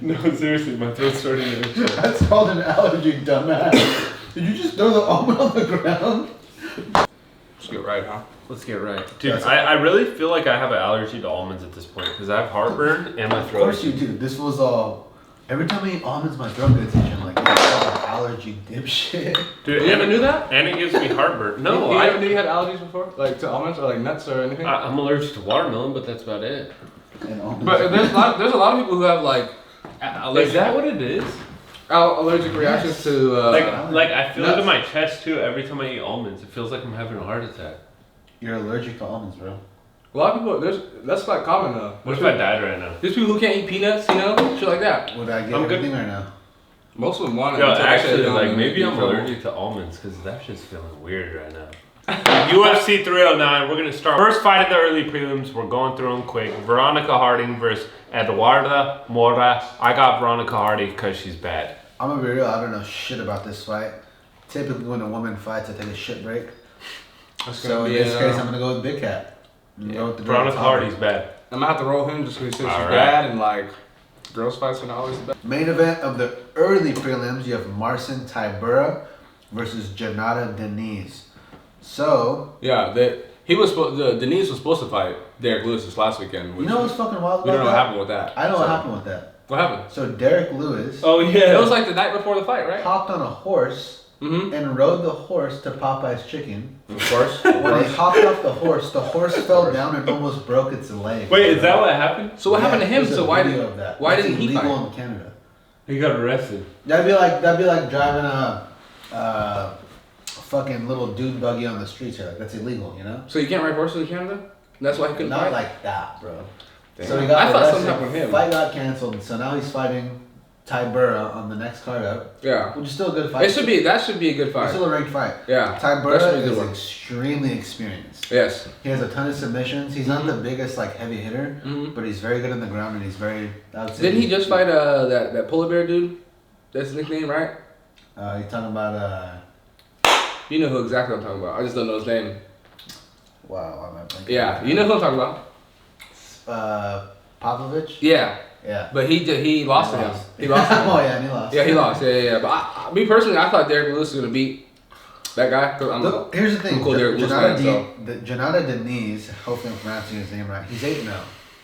No, seriously, my throat's starting to itch. That's called an allergy, dumbass. Did you just throw the almond on the ground? get right, huh? Let's get right. Dude, I really feel like I have an allergy to almonds at this point because I have heartburn and my throat. Of course you do. This was all. Every time I eat almonds, my throat gets itchy. I'm like, that's an allergy dipshit. Dude, You ever knew that? And it gives me heartburn. No, you I ever knew you had allergies before? Like to almonds or like nuts or anything? I'm allergic to watermelon, but that's about it. And almonds. But there's a lot of people who have like Is that what it is? allergic reactions to Like I feel it in my chest too every time I eat almonds. It feels like I'm having a heart attack. You're allergic to almonds, bro. a lot of people. That's like common though. What if I died right now? There's people who can't eat peanuts, you know, shit like that. Would I get I'm good. everything or no? Most of them want it. Yo, until they actually, say no, like and maybe they I'm get in trouble. allergic to almonds because that shit's feeling weird right now. UFC 309. We're gonna start first fight of the early prelims. We're going through them quick. Veronica Harding versus Eduarda Mora. I got Veronica Harding because she's bad. I'm gonna be real. I don't know shit about this fight. Typically, when a woman fights, I take a shit break. So in this case, I'm gonna go with Big Cat. Go with the girl Veronica that's hot. Harding's bad. I'm gonna have to roll him just because he says she's Alright. bad and like girls fights are not always the best. Main event of the early prelims, you have Marcin Tybura versus Janata Denise. So, Yeah, Denise was supposed to fight Derek Lewis this last weekend. you know what's fucking wild about we don't know that? what happened with that. I know So, what happened with that. What happened? So Derek Lewis Oh yeah. It was like the night before the fight, right? hopped on a horse Mm-hmm. and rode the horse to Popeye's Chicken. Of course. When he hopped off the horse fell down and almost broke its leg. Wait, is that what happened? So what happened to him? there's a So why video did of that. why That's didn't he illegal fight? in Canada? He got arrested. That'd be like driving a fucking little dune buggy on the streets here. Like, that's illegal, you know? So you can't ride horses in Canada? That's why he couldn't Not fight? like that, bro. Damn. So he got I thought arrested. something happened with him. Fight got canceled, so now he's fighting Tybura on the next card up, Yeah. which is still a good fight. That should be a good It's fight. still a ranked fight. Yeah. That Tybura should be a good is one. extremely experienced. Yes. He has a ton of submissions. He's not the biggest like heavy hitter, Mhm. but he's very good on the ground and he's very. I would say Didn't he just fight that polar bear dude? That's his nickname, right? You're talking about You know who exactly I'm talking about. I just don't know his name. wow, I'm blanking. Yeah, you know who I'm talking about. Popovich. Yeah, Yeah. but he lost to him. He lost to him. Oh yeah, and he lost. Yeah, he lost. Yeah. But me personally, I thought Derek Lewis was gonna beat that guy. Cause I'm Look, here's the thing. I'm cool Derek Lewis fan, so. Janata Denise, hopefully I'm pronouncing his name right. He's 8-0,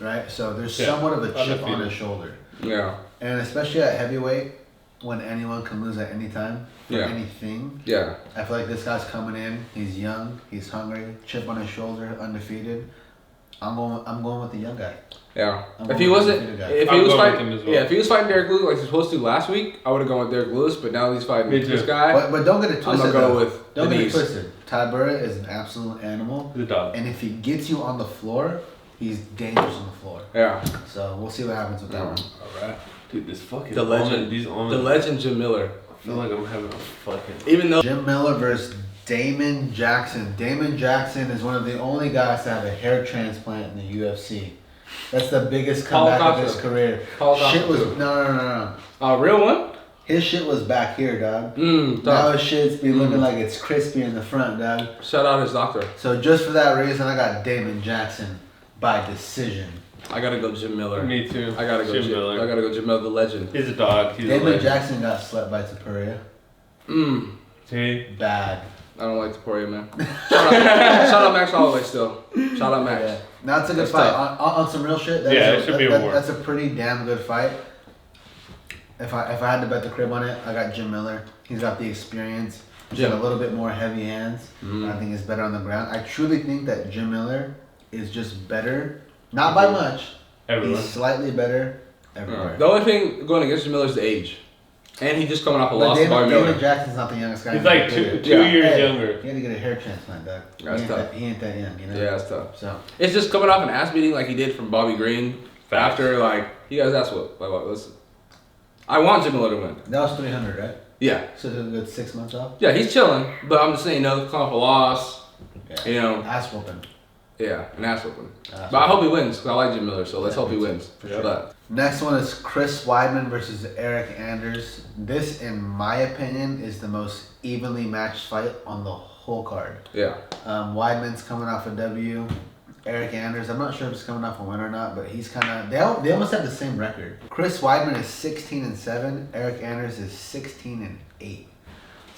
right? So there's Yeah, somewhat of a chip undefeated. on his shoulder. Yeah. And especially at heavyweight, when anyone can lose at any time for Yeah. anything, Yeah. I feel like this guy's coming in. He's young. He's hungry. Chip on his shoulder. Undefeated. I'm going with the young guy. Yeah. I'm If he going with wasn't, the guy. if I'm he was going with fighting, him as well. yeah, if he was fighting Derek Lewis like he was supposed to last week, I would have gone with Derek Lewis. But now he's fighting Me too. this guy. But don't get it I'm twisted. gonna go though. with Don't get it Denise. twisted. Tybura is an absolute animal, The dog. and if he gets you on the floor, he's dangerous on the floor. Yeah. So we'll see what happens with that one. Alright. Dude, this fucking The legend. these almonds. The legend Jim Miller. I feel like I'm having a fucking. Even though Jim Miller versus Damon Jackson. Damon Jackson is one of the only guys to have a hair transplant in the UFC. That's the biggest comeback of his career. Shit was no. a real one. His shit was back here, dog. Tough. Now his shit's be looking like it's crispy in the front, dog. Shout out his doctor. So just for that reason, I got Damon Jackson by decision. I gotta go Jim Miller. Me too. I gotta go Jim Miller. I gotta go Jim Miller, the legend. He's a dog. He's a Damon legend. Jackson got slept by Tapuria. See? Bad. I don't like Taporia, man. Shout out Max Holloway still. Shout out Max. Yeah. Now it's a good That's fight. tough. On some real shit. Yeah, it should be a war. That's a pretty damn good fight. If I had to bet the crib on it, I got Jim Miller. He's got the experience. He's got a little bit more heavy hands. I think he's better on the ground. I truly think that Jim Miller is just better, not by much. Everyone. He's slightly better everywhere. The only thing going against Jim Miller is the age. And he just coming off a But loss to Bobby Damon Miller. Jackson's not the youngest guy. He's in the like division. two Yeah. years Hey, younger. He had to get a hair transplant, dog. That's tough. He ain't that young, you know? Yeah, that's tough. So, It's just coming off an ass beating like he did from Bobby Green. Facts. After, like, he got his ass whooped. Like, what? Listen. I want Jim Miller to win. that was 300, right? Yeah. So took a good 6 months off? Yeah, he's chilling. But I'm just saying, coming off a loss. Yeah. You know. Ass whooping. Yeah, an ass whooping. Ass But I hope he wins because I like Jim Miller. So let's Yeah, hope he me too. wins. For sure. But Next one is Chris Weidman versus Eric Anders. This, in my opinion, is the most evenly matched fight on the whole card. yeah. Weidman's coming off a W. Eric Anders, I'm not sure if he's coming off a win or not, but he's kind of, they almost have the same record. Chris Weidman is 16-7. Eric Anders is 16-8.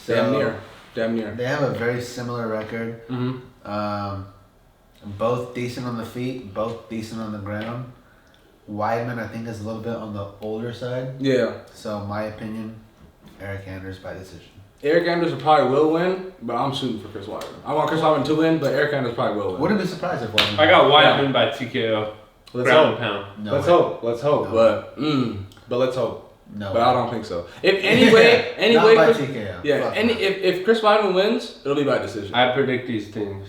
So, Damn near. Damn near. They have a very similar record. Mm-hmm. Both decent on the feet, both decent on the ground. Weidman, I think, is a little bit on the older side. Yeah. So, my opinion, Eric Anders by decision. Eric Anders probably will win, but I'm shooting for Chris Weidman. I want Chris Weidman to win, but Eric Anders probably will win. Wouldn't be surprised if Weidman. I got Weidman by TKO. Let's Ground hope. and pound. No Let's way. hope. Let's hope. No. But let's hope. No. But way. I don't think so. If anyway, Not by Chris, TKO. yeah. Fuck If Chris Weidman wins, it'll be by decision. I predict these things.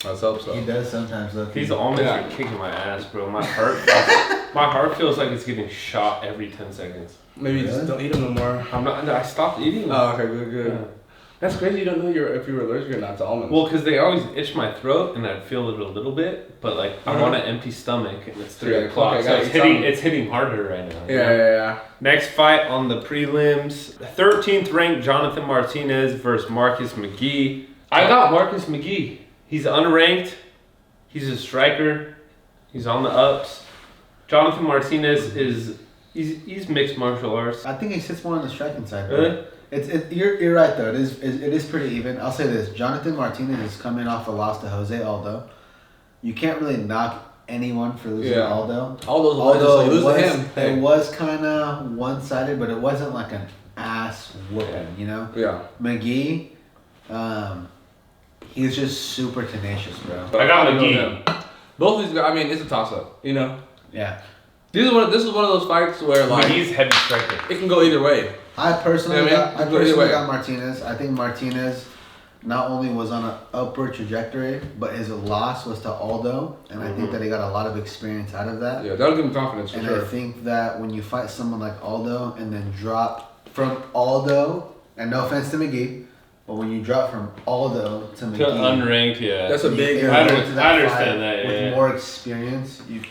Let's hope so. He does sometimes look. These almonds are kicking my ass, bro. My heart feels like it's getting shot every 10 seconds. Maybe you just don't eat them no more. I stopped eating them. Oh, okay, good. Yeah. That's crazy. You don't know if you're allergic or not to almonds. Well, because they always itch my throat, and I feel it a little bit, but like I want an empty stomach, and it's 3 o'clock, okay, so it's hitting harder right now. Yeah. Next fight on the prelims: 13th ranked Jonathan Martinez versus Marcus McGee. I got Marcus McGee. He's unranked. He's a striker. He's on the ups. Jonathan Martinez he's mixed martial arts. I think he sits more on the striking side. Bro. Really? You're right though. It is pretty even. I'll say this: Jonathan Martinez is coming off a loss to Jose Aldo. You can't really knock anyone for losing to Aldo. Although it losing him, it was kind of one-sided, but it wasn't like an ass whooping. You know. Yeah. McGee, he's just super tenacious, bro. I got McGee. Both of these guys. I mean, it's a toss-up. You know. Yeah. This is one of those fights where like McGee's heavy striker. it can go either way. I personally Yeah, man. got Martinez. I think Martinez not only was on an upward trajectory, but his loss was to Aldo, and I think that he got a lot of experience out of that. Yeah, that'll give him confidence for And sure. I think that when you fight someone like Aldo and then drop from Aldo, and no offense to McGee, but when you drop from Aldo to McGee, To unranked, yeah. That's a big. you go I into understand fight that, yeah. with more experience, you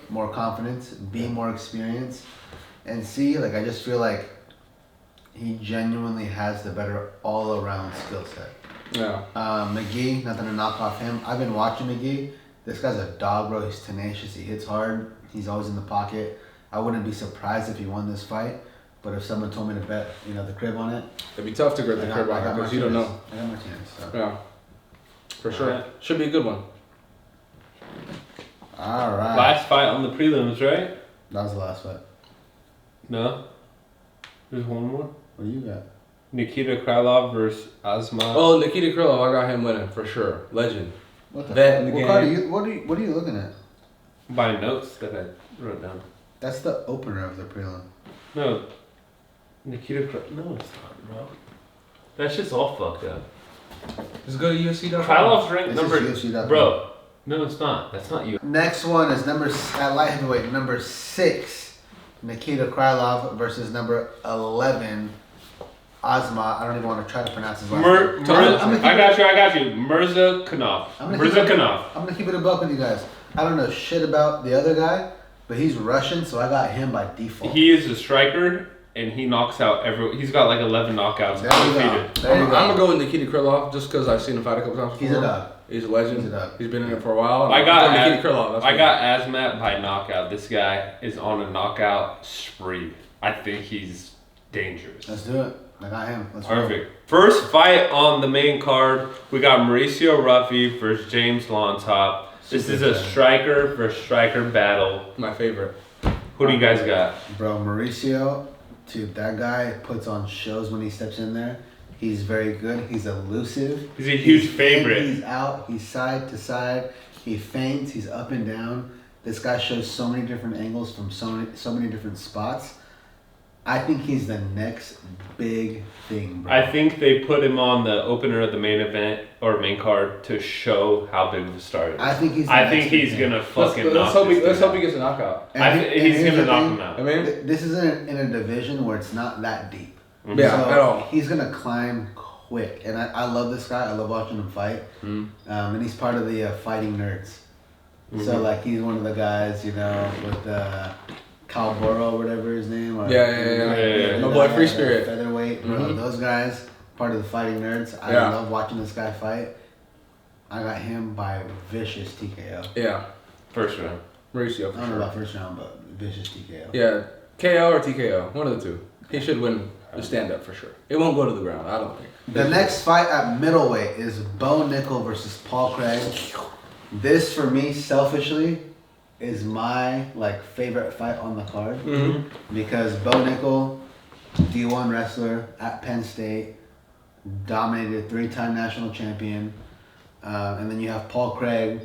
more confidence, B, more experience, and C, like I just feel like he genuinely has the better all-around skill set. Yeah. McGee, nothing to knock off him. I've been watching McGee. This guy's a dog, bro. He's tenacious. He hits hard. He's always in the pocket. I wouldn't be surprised if he won this fight. But if someone told me to bet, the crib on it, It'd be tough to get the crib on because you don't know. I got Martinez. So. Yeah. For sure. Alright. Should be a good one. All right. Last fight on the prelims, right? That was the last fight. No? There's one more? What do you got? Nikita Krylov versus Asma. Oh, Nikita Krylov, I got him winning for sure. Legend. What the Bet fuck? in the What game. card what are you looking at? By notes that I wrote down. That's the opener of the prelim. No. Nikita Krylov. No, it's not, bro. That's just all fucked up. Just go to UFC.com. Krylov's ranked This is number. UFC.com. Bro. No, it's not. That's not you. Next one is at light heavyweight number 6, Nikita Krylov versus number 11, Asma. I don't even want to try to pronounce his last name. I got you. Mirza Kanov. I'm gonna keep it a buck with you guys. I don't know shit about the other guy, but he's Russian, so I got him by default. He is a striker, and he knocks out everyone. He's got like 11 knockouts. There you go. Undefeated. There you I'm go. gonna go with Nikita Krylov just because I've seen him fight a couple times before. He's a dog. He's a legend. He's a dog. He's been in it for a while. I got Nikita Krylov. I got Asmat by knockout. This guy is on a knockout spree. I think he's dangerous. Let's do it. I got him. Let's Perfect. First fight on the main card, we got Mauricio Ruffy versus James Lontop. This is a striker versus striker battle. My favorite. Who do you guys got? Bro, Mauricio, dude, that guy puts on shows when he steps in there. He's very good. He's elusive. He's a huge in, favorite. He's out. He's side to side. He feints. He's up and down. This guy shows so many different angles from so many different spots. I think he's the next big thing, bro. I think they put him on the opener of the main event or main card to show how big of a star he is. I think he's. I think he's gonna fucking Let's knock hope this let's dude hope he out. gets a knockout. He's gonna knock him out. I mean, This is in a division where it's not that deep. yeah, So at all. He's gonna climb quick, and I love this guy. I love watching him fight. And he's part of the fighting nerds. So like he's one of the guys, with Calboro, whatever his name. Or, Yeah. My boy Free Spirit. Featherweight, bro. Those guys, part of the fighting nerds. I Yeah. love watching this guy fight. I got him by vicious TKO. Yeah. First round. Mauricio I for don't know sure. about first round, but vicious TKO. Yeah. KO or TKO. One of the two. He should win. The stand up for sure. It won't go to the ground. I don't think. The next fight at middleweight is Bo Nickel versus Paul Craig. This for me, selfishly, is my favorite fight on the card because Bo Nickel, D1 wrestler at Penn State, dominated 3-time national champion, and then you have Paul Craig,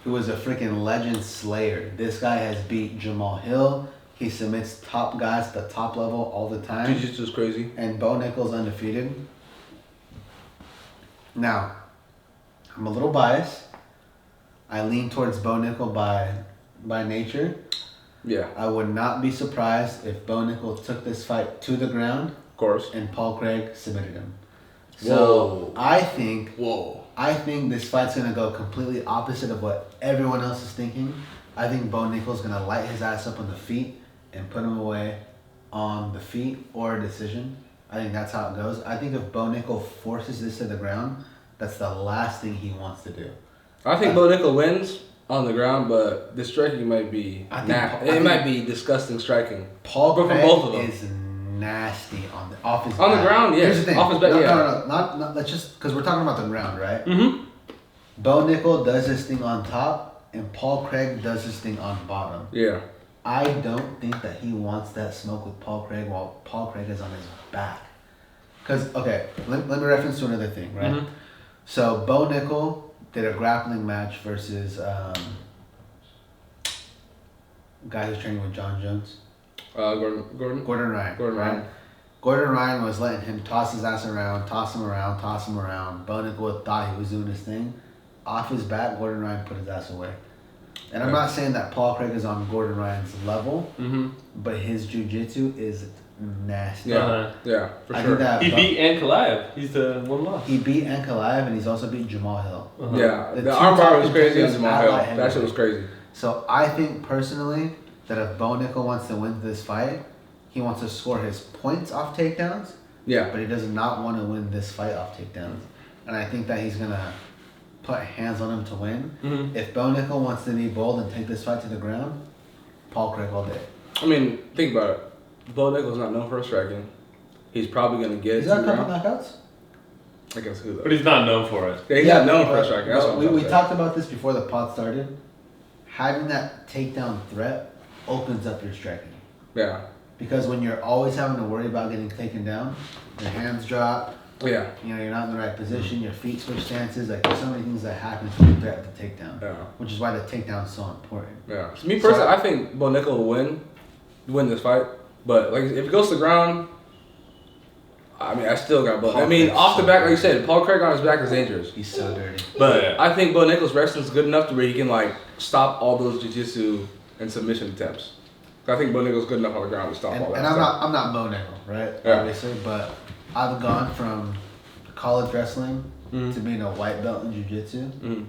who is a freaking legend slayer. This guy has beat Jamal Hill. He submits top guys at the top level all the time. Jiu-Jitsu is crazy. And Bo Nickel's undefeated. Now, I'm a little biased. I lean towards Bo Nickel by nature. Yeah. I would not be surprised if Bo Nickel took this fight to the ground. Of course. And Paul Craig submitted him. Whoa. So I think this fight's gonna go completely opposite of what everyone else is thinking. I think Bo Nickel's gonna light his ass up on the feet and put him away on the feet or a decision. I think that's how it goes. I think if Bo Nickel forces this to the ground, that's the last thing he wants to do. I think Bo Nickel wins on the ground, but the striking might be it might be disgusting striking. Paul Craig from both of them is nasty off his back. The ground. Yes. Here's the thing. Off his back. No. Not. Let's just because we're talking about the ground, right? Mm-hmm. Bo Nickel does his thing on top, and Paul Craig does his thing on bottom. Yeah. I don't think that he wants that smoke with Paul Craig while Paul Craig is on his back. Because, okay, let me reference to another thing, right? Mm-hmm. So, Bo Nickel did a grappling match versus guy who's training with John Jones. Gordon Ryan. Gordon Ryan was letting him toss his ass around, toss him around. Bo Nickel thought he was doing his thing. Off his back, Gordon Ryan put his ass away. And I'm not saying that Paul Craig is on Gordon Ryan's level, but his jiu-jitsu is nasty. Yeah, for I sure. think that He beat Ankalaev. He's the one loss. He beat Ankalaev and he's also beat Jamal Hill. Yeah, The the two armbar was top crazy on contenders Jamal at Hill. light That shit heavyweight. was crazy. So I think personally that if Bo Nickel wants to win this fight, he wants to score his points off takedowns. Yeah. But he does not want to win this fight off takedowns. And I think that he's going to put hands on him to win. Mm-hmm. If Bo Nickel wants to be bold and take this fight to the ground, Paul Craig all day. I mean, think about it. Bo Nickel's not known for striking. He's probably going to get it Is to that the a couple ground. knockouts? I guess who though? But he's not known for it. Yeah, he's not known for striking. That's what I'm we trying to say. talked about this before the pod started. Having that takedown threat opens up your striking. Yeah. Because when you're always having to worry about getting taken down, your hands drop, Yeah. you know, you're not in the right position, your feet switch stances, like there's so many things that happen when you threat the takedown. Yeah. Which is why the takedown is so important. Yeah. So me personally, I think Bo Nickel will win this fight. But like, if it goes to the ground, I mean, I still got Bo. I mean, off the back, like you said, Paul Craig on his back is dangerous. He's so dirty. But Yeah. I think Bo Nickel's wrestling is good enough to where he can like stop all those jiu-jitsu and submission attempts. I think Bo Nickel's good enough on the ground to stop all that. And I'm not Bo Nickel, right? Yeah. Obviously, but I've gone from college wrestling Mhm. to being a white belt in jiu-jitsu. Mm.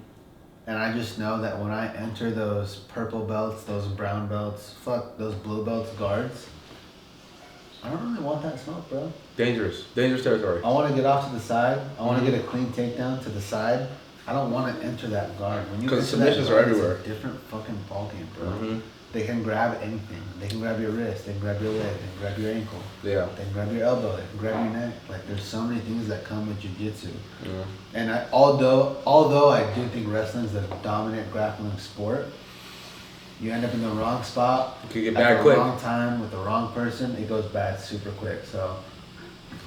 And I just know that when I enter those purple belts, those brown belts, those blue belts guards, I don't really want that smoke, bro. Dangerous territory. I want to get off to the side. I want to get a clean takedown to the side. I don't want to enter that guard. When you 'Cause enter submissions that guard, are everywhere. It's a different fucking ballgame, bro. Mhm. They can grab anything. They can grab your wrist. They can grab your leg. They can grab your ankle. Yeah. They can grab your elbow. They can grab your neck. Like there's so many things that come with jiu-jitsu. Yeah. And although I do think wrestling is the dominant grappling sport, you end up in the wrong spot It could get at bad the quick. wrong time with the wrong person. It goes bad super quick. So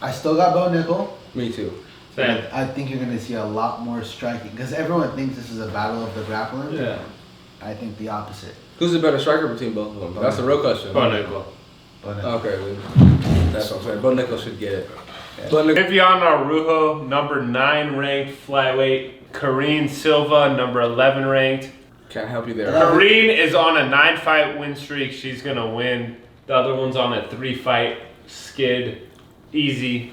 I still got Bo Nickel. Me too. Same. I think you're going to see a lot more striking because everyone thinks this is a battle of the grappling. Yeah. I think the opposite. Who's the better striker between both of them? That's the real question. Bo Nickel. Bo Nickel. Okay, then. That's what I'm saying. Bo Nickel should get it. Yeah. Bo Nickel. Vivian Araujo, number 9 ranked flyweight. Karine Silva, number 11 ranked. Can't help you there. Karine is on a 9-fight win streak. She's gonna win. The other one's on a 3-fight skid. Easy.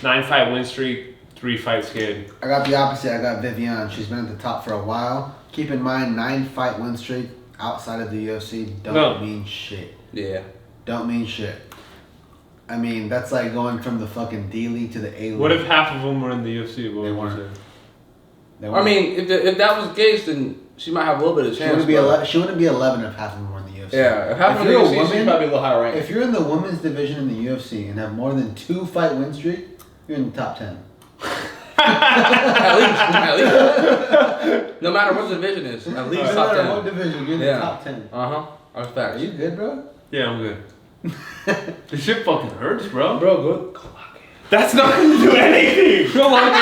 9-fight win streak, 3-fight skid. I got the opposite. I got Vivian. She's been at the top for a while. Keep in mind, 9-fight win streak outside of the UFC don't mean shit. Yeah. Don't mean shit. I mean, that's like going from the fucking D League to the A League. What if half of them were in the UFC? What They would you weren't. say? They I weren't. mean, if that was the case, then she might have a little bit of She chance. wouldn't be 11 if half of them were in the UFC. Yeah, if half of you're them a she's woman- probably a little higher ranked. If you're in the women's division in the UFC and have more than 2 fight win streak, you're in the top 10. At least. No matter what the division is, at least No top matter 10. what division, you're in the top 10. That's Are facts. you good, bro? Yeah, I'm good. This shit fucking hurts, bro. Bro, good. That's not gonna do anything. Come on, me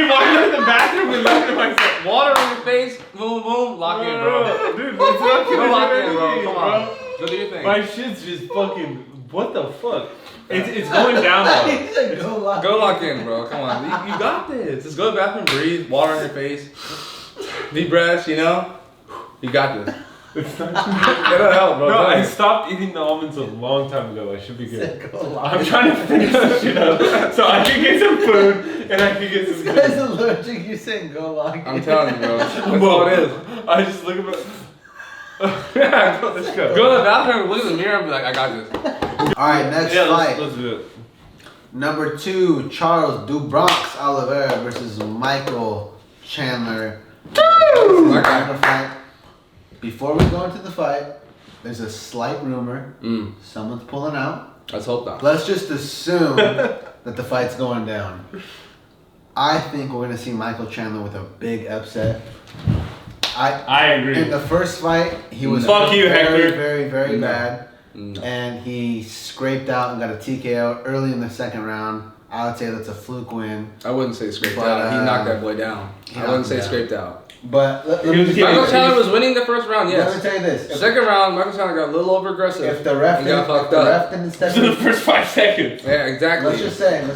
walking in the bathroom and looking at myself. Water on your face, boom, boom, lock in, bro. Dude, it's not gonna Go lock do in, bro. anything, Come bro. on. Go do your thing. My shit's just fucking. What the fuck? It's going down though. He said go lock Go lock in, bro. Come on. You got this. Just go to the bathroom, breathe, water on your face. Deep breaths, you know? You got this. It'll help, bro. No, I stopped eating the almonds a long time ago. I should be He good. said go lock I'm trying to finish this shit up so I can get some food and I can get some This guy's food. allergic. You're saying go lock in. I'm telling you, bro. That's all it is. I just look at my. Yeah, let's go. Go to the bathroom, look in the mirror, and be like, I got this. Alright, next Yeah, fight. let's do it. Number 2, Charles Dubronx Oliveira versus Michael Chandler. My guy. Fight. Before we go into the fight, there's a slight rumor. Someone's pulling out. Let's hope not. Let's just assume that the fight's going down. I think we're gonna see Michael Chandler with a big upset. I agree. In the first fight, he was Fuck you, very, Hector. very, very No. bad. No. And he scraped out and got a TKO early in the second round. I would say that's a fluke win. I wouldn't say scraped But, out. He knocked that boy down. I knocked wouldn't say him down. scraped out. But let me He was just- getting- Michael Chandler was winning the first round, let me yes. tell you this. Second round, Michael Chandler got a little over aggressive. If the ref and got didn't, fucked up. step For the in, first 5 seconds. Yeah, exactly. let's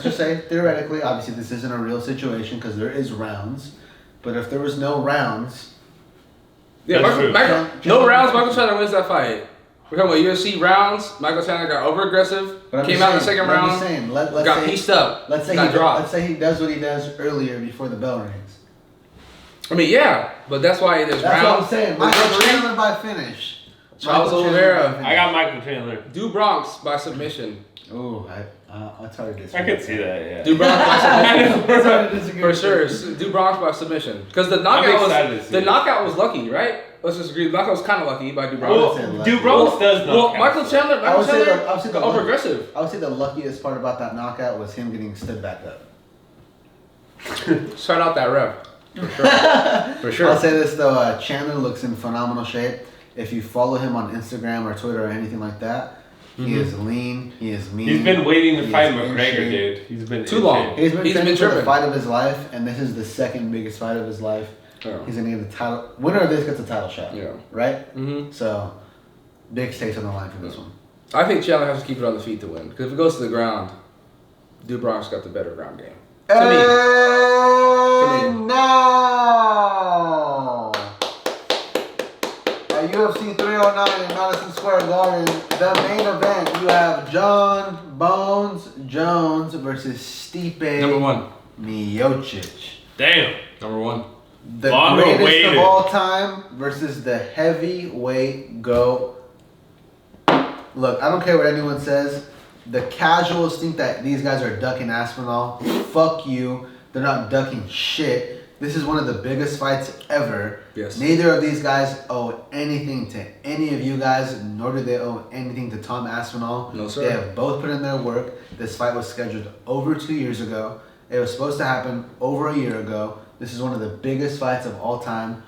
just say, theoretically, obviously this isn't a real situation because there is rounds. But if there was no rounds, Yeah, That's true. no rounds, Michael Chandler wins that fight. We're talking about UFC rounds. Michael Chandler got over aggressive. but I'm Came just out in the saying- second I'm round. just saying, let's Got say, pieced up. let's say got he dropped. let's say he does what he does earlier before the bell rings. I mean, yeah, but that's why there's That's rounds. what I'm saying. There's Michael three. Chandler by finish. Charles Michael Chandler Oliveira. by finish. I got Michael Chandler. Du Bronx by submission. Ooh, it's hard to disagree. I could see that, yeah. Du Bronx by submission. It's hard to disagree For with sure, you. Du Bronx by submission. Because the I'm knockout excited to was see the it. knockout was lucky, right? Let's just agree. The knockout was kind of lucky by Du Bronx. Well, say Dude, lucky. Bronx does Well, knock Michael out. Chandler, I Michael would say Chandler the- I would say the got over aggressive. I would say the luckiest part about that knockout was him getting stood back up. Shout out that ref. For sure. For sure. I'll say this though, Chandler looks in phenomenal shape. If you follow him on Instagram or Twitter or anything like that, he is lean, he is mean. He's been waiting to he fight is in McGregor, shape. dude. He's been Too in long. shape. He's been He's training been for the tripping. fight of his life, and this is the second biggest fight of his life. Yeah. He's gonna get the title. Winner of this gets a title shot. Yeah. Right? Mm-hmm. So, big stakes on the line for this one. I think Chandler has to keep it on the feet to win. Because if it goes to the ground, Du Bronx got the better ground game. To me. And now, at UFC 309 in Madison Square Garden, the main event, you have John Bones Jones versus Stipe Number one. Miocic. Damn. Number one. The Long greatest awaited. of all time versus the heavyweight GOAT. Look, I don't care what anyone says. The casuals think that these guys are ducking Aspinall. Fuck you. They're not ducking shit. This is one of the biggest fights ever. Yes. Neither of these guys owe anything to any of you guys, nor do they owe anything to Tom Aspinall. No, sir. They have both put in their work. This fight was scheduled over 2 years ago. It was supposed to happen over a year ago. This is one of the biggest fights of all time.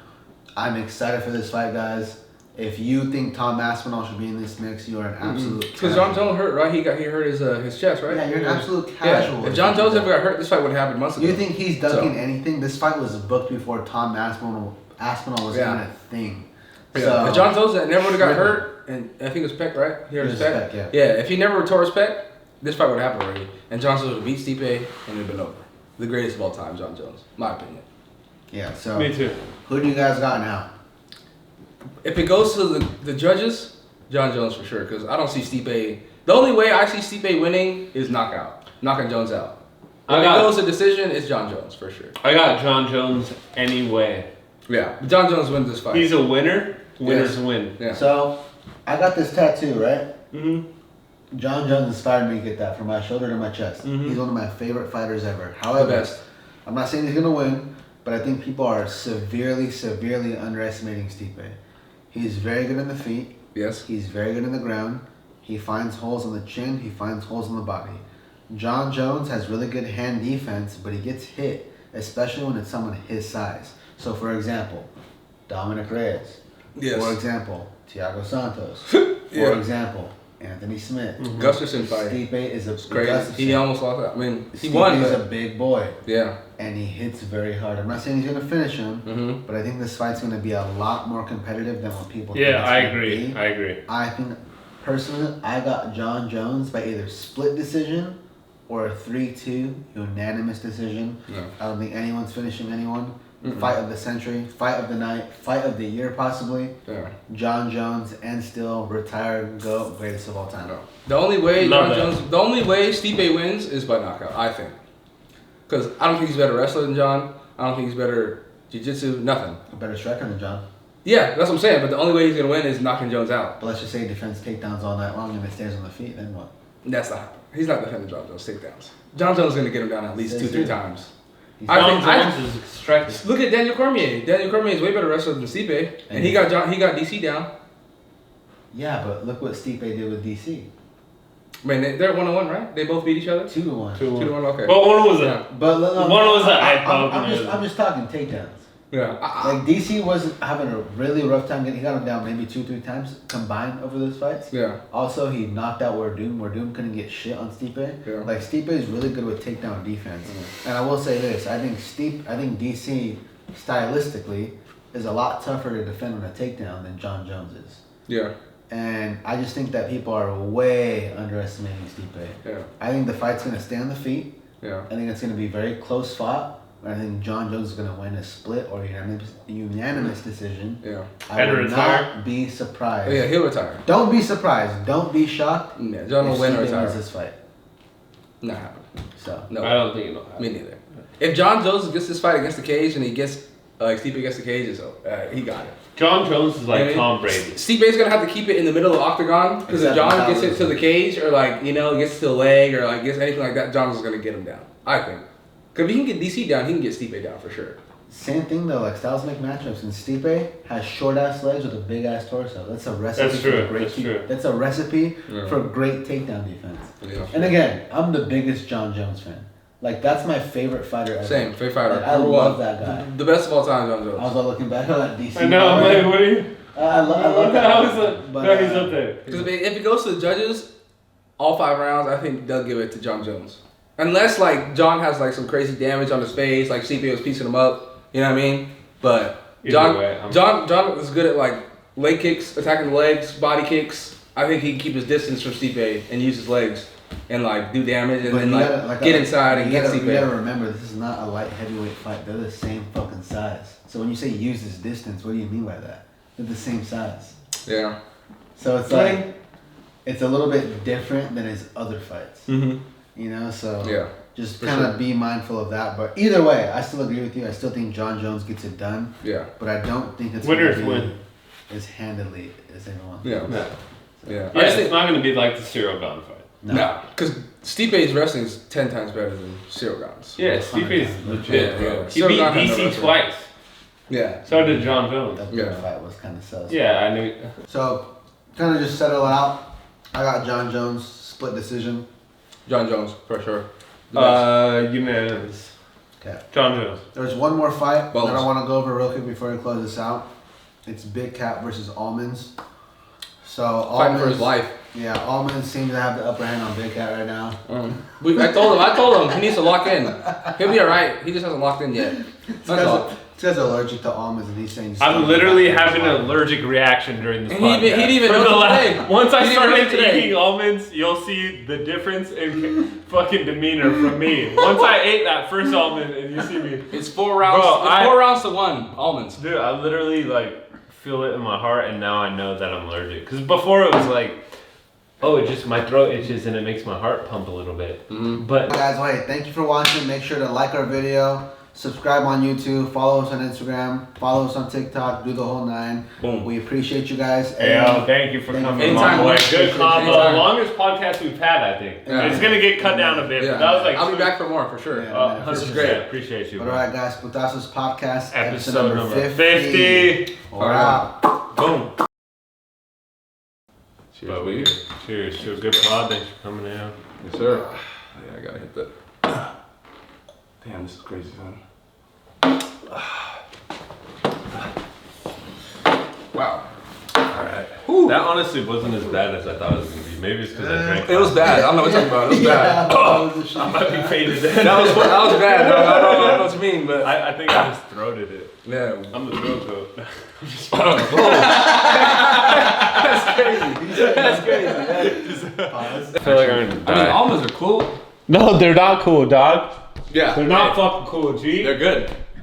I'm excited for this fight, guys. If you think Tom Aspinall should be in this mix, you are an absolute Because John Jones hurt, right? He hurt his chest, right? Yeah, you're an absolute casual. Yeah. If John Jones ever got hurt, this fight would have happened months ago. You think he's ducking So- anything? This fight was booked before Tom Aspinall was Yeah. even a thing. Yeah. So, If John Jones never would have got Strickland. hurt, and I think it was pec, right? He hurt his It was pec. pec, Yeah, if he never tore his pec, this fight would have happened already. And John Jones would beat Stipe, and it would have been over. The greatest of all time, John Jones. My opinion. yeah, so Me too. who do you guys got now? If it goes to the judges, John Jones for sure. Because I don't see Stipe. The only way I see Stipe winning is knockout. Knocking Jones out. If it goes to decision, it's John Jones for sure. I got John Jones anyway. Yeah, but John Jones wins this fight. He's a winner. Winners Yes. win. Yeah. So, I got this tattoo, right? Mm-hmm. John Jones inspired me to get that from my shoulder to my chest. Mhm. He's one of my favorite fighters ever. the However, best. I'm not saying he's gonna win, but I think people are severely underestimating Stipe. He's very good in the feet. Yes. He's very good in the ground. He finds holes on the chin. He finds holes in the body. John Jones has really good hand defense, but he gets hit, especially when it's someone his size. So, for example, Dominic Reyes. Yes. For example, Thiago Santos. Yeah. For example, Anthony Smith. Gustafsson fight. Stipe is a It's crazy. Gustafsson. He almost lost that. I mean, he Stipe won, is but a big boy, yeah. and he hits very hard. I'm not saying he's gonna finish him, Mm-hmm. but I think this fight's gonna be a lot more competitive than what people. think Yeah, it's I gonna agree. be. I agree. I think personally, I got John Jones by either split decision or a 3-2 unanimous decision. No. I don't think anyone's finishing anyone. Fight of the century, fight of the night, fight of the year possibly. Yeah. John Jones and still retired GOAT, greatest of all time. No. The only way Love John that. Jones, the only way Stipe wins is by knockout, I think. Because I don't think he's a better wrestler than John. I don't think he's better jiu-jitsu, nothing. A better striker than John. Yeah, that's what I'm saying. But the only way he's gonna win is knocking Jones out. But let's just say he defends takedowns all night long and it stays on the feet, then what? That's not. He's not defending John Jones takedowns. John Jones is gonna get him down at least That's 2-3 it. times. He's I John think- Jones is striking. Look at Daniel Cormier. Daniel Cormier is way better wrestler than Stipe, and he got DC down. Yeah, but look what Stipe did with DC. I mean, they're 1-1, right? They both beat each other. 2-1. 2-1. Okay. But one was a But look, One was an eye poke and the other- I'm just talking takedowns. Yeah. Like DC was having a really rough time getting. He got him down maybe 2-3 times combined over those fights. Yeah. Also, he knocked out Werdum. Werdum couldn't get shit on Stipe. Yeah. Like Stipe is really good with takedown defense. And I will say this: I think DC stylistically is a lot tougher to defend on a takedown than John Jones is. Yeah. And I just think that people are way underestimating Stipe. Yeah. I think the fight's gonna stay on the feet. Yeah. I think it's gonna be very close fought. I think John Jones is going to win a split or unanimous decision. Yeah. I And would retire? not be surprised. Oh, yeah, he'll retire. Don't be surprised. Don't be shocked. Yeah, John will if win or Stipe retire. wins this fight. Not happening. So No. I don't think it'll happen. Me neither. If John Jones gets this fight against the cage and he gets Stipe gets the cage, he got it. John Jones is like You know what I mean? Tom Brady. Stipe's gonna have to keep it in the middle of the octagon because if Except John gets it to metabolism. the cage or gets to the leg or gets anything like that, John's is gonna get him down. I think. Because if he can get DC down, he can get Stipe down for sure. same thing though. Like styles make matchups, and Stipe has short ass legs with a big ass torso. That's a recipe. That's for true, great that's true. That's a recipe Yeah. for great takedown defense. Yeah. And again, I'm the biggest John Jones fan. Like that's my favorite fighter ever. Same, favorite fighter. Like, I Number love one. that guy. The best of all time, John I was Jones. all looking back on that DC. I know, I'm like, what are you? I love that. How is guy. it? But, No, he's up there. Because if it goes to the judges, all 5 rounds, I think they'll give it to John Jones. Unless John has some crazy damage on his face, like Stipe was piecing him up. You know what I mean? But Either way, I'm- John is good at leg kicks, attacking the legs, body kicks. I think he can keep his distance from Stipe and use his legs and do damage and But then you gotta, get inside and you get gotta, Stipe. You gotta remember, this is not a light heavyweight fight. They're the same fucking size. So when you say use this distance, what do you mean by that? They're the same size. Yeah. So it's like, it's a little bit different than his other fights. Mm-hmm. You know, so Yeah. just for kind of sure. be mindful of that. But either way, I still agree with you. I still think John Jones gets it done. Yeah. But I don't think it's Winners gonna be win. as handedly as everyone. Yeah. No. Yeah. Yeah, it's not going to be like the Cyril Gane fight. No, because Stipe's wrestling is 10 times better than Cyril Gane's. Yeah, Stipe is legit, Yeah, bro. yeah. He Cyril beat Gane had no DC wrestling. twice. Yeah. So did John Jones. That Yeah. fight was kind of sus. Yeah, I knew. So, kind of just settle it out. I got John Jones, split decision. John Jones, for sure. The best. Unanimous. Okay. John Jones. There's one more fight Bonus. that I want to go over real quick before we close this out. It's Big Cat versus Almonds. So Fighting for his life. Yeah, Almonds seems to have the upper hand on Big Cat right now. I told him he needs to lock in. He'll be alright. He just hasn't locked in yet. That's all. This guy's allergic to almonds, and he's saying. just I'm don't literally eat having almonds. an allergic reaction during this And podcast. he didn't even For know the today. Once I He didn't even started know today. eating almonds, you'll see the difference in fucking demeanor from me. Once I ate that first almond, and you see me, It's 4 rounds. Bro, it's 4 rounds to 1 almonds. dude, I literally feel it in my heart, and now I know that I'm allergic. Because before it was oh, it just my throat itches and it makes my heart pump a little bit. Mm-hmm. But Guys, wait, thank you for watching. Make sure to like our video, Subscribe on YouTube. Follow us on Instagram. Follow us on TikTok. Do the whole 9. Boom. We appreciate you guys. Hey, thank you for coming, Anytime, my boy. man. Good combo. Anytime. Longest podcast we've had, I think. Yeah. It's gonna get cut down a bit. But that was like I'll be back for more for sure. Yeah. 100%. This is great. Appreciate you. All Bro. right, guys. Putasos podcast. Episode number 50. We're out. Boom. Cheers, But baby. cheers to a good pod. Thanks for coming in. Yes, sir. Yeah, I gotta hit that. Damn, this is crazy, son. Wow. Alright. That honestly wasn't as bad as I thought it was gonna be. Maybe it's because I drank. It was bad. I don't know what you're talking about. It was bad. Oh, I might be faded in. That was bad. I don't know what you mean, but I think I just throated it. yeah. I'm the throat goat. That's crazy. That's crazy. I feel like I'm gonna die. I mean, almonds are cool. No, they're not cool, dog. Yeah. They're not fucking cool, G. They're good.